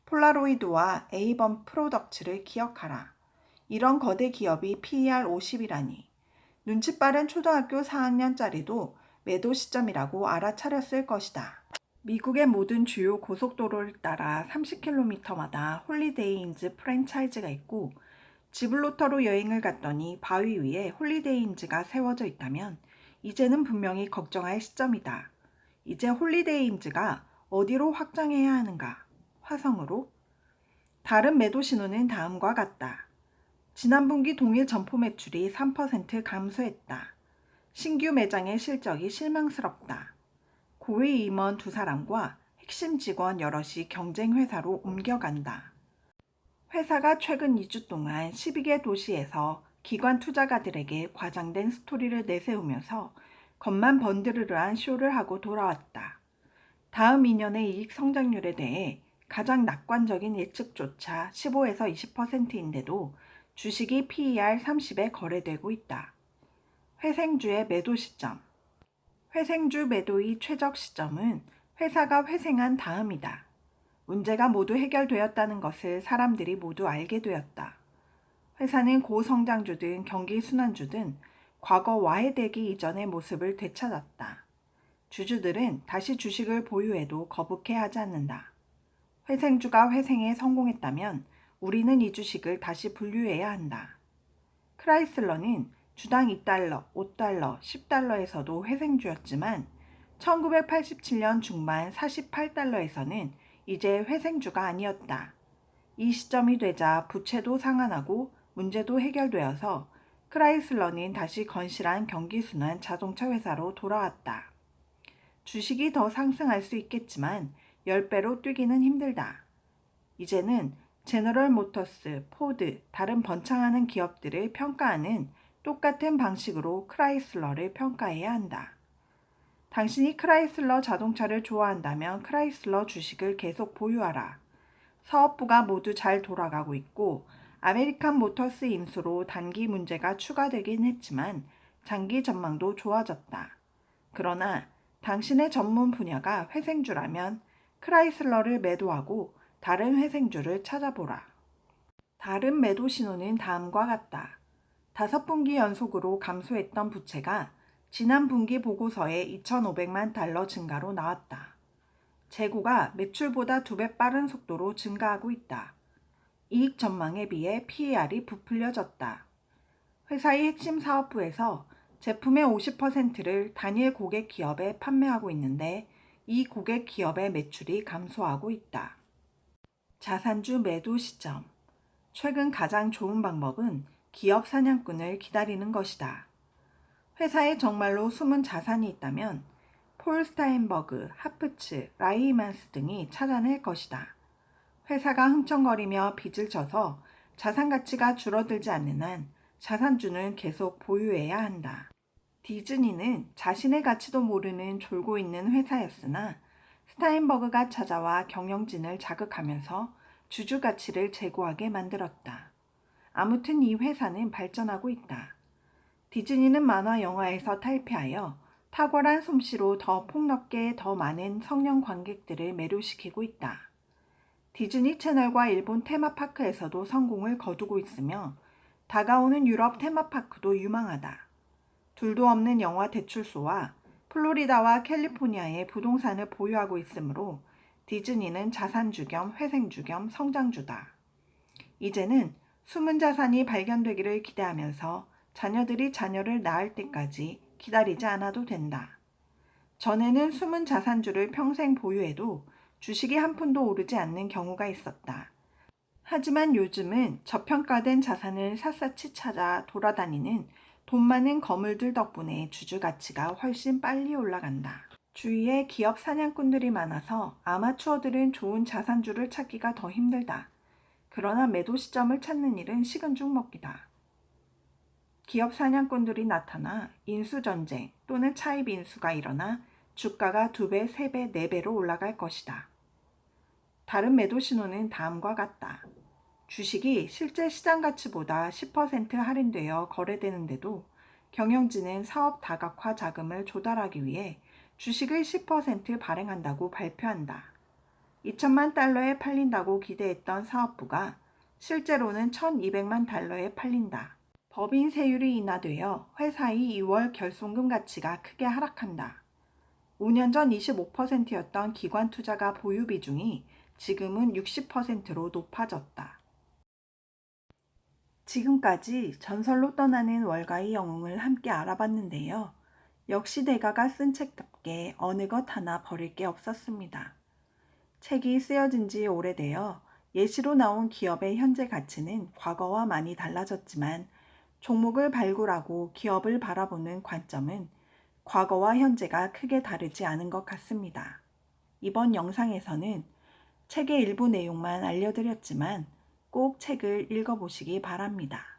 폴라로이드와 에이번 프로덕츠를 기억하라. 이런 거대 기업이 PER 50이라니. 눈치 빠른 초등학교 4학년짜리도 매도 시점이라고 알아차렸을 것이다. 미국의 모든 주요 고속도로를 따라 30km마다 홀리데이인즈 프랜차이즈가 있고 지블로터로 여행을 갔더니 바위 위에 홀리데이인즈가 세워져 있다면 이제는 분명히 걱정할 시점이다. 이제 홀리데이인즈가 어디로 확장해야 하는가? 화성으로? 다른 매도 신호는 다음과 같다. 지난 분기 동일 점포 매출이 3% 감소했다. 신규 매장의 실적이 실망스럽다. 고위 임원 2사람과 핵심 직원 여럿이 경쟁 회사로 옮겨간다. 회사가 최근 2주 동안 12개 도시에서 기관 투자가들에게 과장된 스토리를 내세우면서 겉만 번드르르한 쇼를 하고 돌아왔다. 다음 2년의 이익 성장률에 대해 가장 낙관적인 예측조차 15에서 20%인데도 주식이 PER 30에 거래되고 있다. 회생주의 매도 시점. 회생주 매도의 최적 시점은 회사가 회생한 다음이다. 문제가 모두 해결되었다는 것을 사람들이 모두 알게 되었다. 회사는 고성장주든 경기순환주든 과거 와해되기 이전의 모습을 되찾았다. 주주들은 다시 주식을 보유해도 거북해하지 않는다. 회생주가 회생에 성공했다면 우리는 이 주식을 다시 분류해야 한다. 크라이슬러는 주당 2달러, 5달러, 10달러에서도 회생주였지만 1987년 중반 48달러에서는 이제 회생주가 아니었다. 이 시점이 되자 부채도 상환하고 문제도 해결되어서 크라이슬러는 다시 건실한 경기순환 자동차 회사로 돌아왔다. 주식이 더 상승할 수 있겠지만 10배로 뛰기는 힘들다. 이제는 제너럴 모터스, 포드, 다른 번창하는 기업들을 평가하는 똑같은 방식으로 크라이슬러를 평가해야 한다. 당신이 크라이슬러 자동차를 좋아한다면 크라이슬러 주식을 계속 보유하라. 사업부가 모두 잘 돌아가고 있고 아메리칸 모터스 인수로 단기 문제가 추가되긴 했지만 장기 전망도 좋아졌다. 그러나 당신의 전문 분야가 회생주라면 크라이슬러를 매도하고 다른 회생주를 찾아보라. 다른 매도 신호는 다음과 같다. 5분기 연속으로 감소했던 부채가 지난 분기 보고서에 2,500만 달러 증가로 나왔다. 재고가 매출보다 2배 빠른 속도로 증가하고 있다. 이익 전망에 비해 PER이 부풀려졌다. 회사의 핵심 사업부에서 제품의 50%를 단일 고객 기업에 판매하고 있는데 이 고객 기업의 매출이 감소하고 있다. 자산주 매도 시점. 최근 가장 좋은 방법은 기업 사냥꾼을 기다리는 것이다. 회사에 정말로 숨은 자산이 있다면 폴 스타인버그, 하프츠, 라이히만스 등이 찾아낼 것이다. 회사가 흥청거리며 빚을 져서 자산 가치가 줄어들지 않는 한 자산주는 계속 보유해야 한다. 디즈니는 자신의 가치도 모르는 졸고 있는 회사였으나 스타인버그가 찾아와 경영진을 자극하면서 주주 가치를 제고하게 만들었다. 아무튼 이 회사는 발전하고 있다. 디즈니는 만화 영화에서 탈피하여 탁월한 솜씨로 더 폭넓게 더 많은 성령 관객들을 매료시키고 있다. 디즈니 채널과 일본 테마파크에서도 성공을 거두고 있으며 다가오는 유럽 테마파크도 유망하다. 둘도 없는 영화 대출소와 플로리다와 캘리포니아에 부동산을 보유하고 있으므로 디즈니는 자산주 겸 회생주 겸 성장주다. 이제는 숨은 자산이 발견되기를 기대하면서 자녀들이 자녀를 낳을 때까지 기다리지 않아도 된다. 전에는 숨은 자산주를 평생 보유해도 주식이 한 푼도 오르지 않는 경우가 있었다. 하지만 요즘은 저평가된 자산을 샅샅이 찾아 돌아다니는 돈 많은 거물들 덕분에 주주 가치가 훨씬 빨리 올라간다. 주위에 기업 사냥꾼들이 많아서 아마추어들은 좋은 자산주를 찾기가 더 힘들다. 그러나 매도 시점을 찾는 일은 식은 죽 먹기다. 기업 사냥꾼들이 나타나 인수전쟁 또는 차입 인수가 일어나 주가가 2배, 3배, 4배로 올라갈 것이다. 다른 매도 신호는 다음과 같다. 주식이 실제 시장 가치보다 10% 할인되어 거래되는데도 경영진은 사업 다각화 자금을 조달하기 위해 주식을 10% 발행한다고 발표한다. 2천만 달러에 팔린다고 기대했던 사업부가 실제로는 1,200만 달러에 팔린다. 법인 세율이 인하되어 회사의 2월 결손금 가치가 크게 하락한다. 5년 전 25%였던 기관 투자가 보유 비중이 지금은 60%로 높아졌다. 지금까지 전설로 떠나는 월가의 영웅을 함께 알아봤는데요. 역시 대가가 쓴 책답게 어느 것 하나 버릴 게 없었습니다. 책이 쓰여진 지 오래되어 예시로 나온 기업의 현재 가치는 과거와 많이 달라졌지만 종목을 발굴하고 기업을 바라보는 관점은 과거와 현재가 크게 다르지 않은 것 같습니다. 이번 영상에서는 책의 일부 내용만 알려드렸지만 꼭 책을 읽어보시기 바랍니다.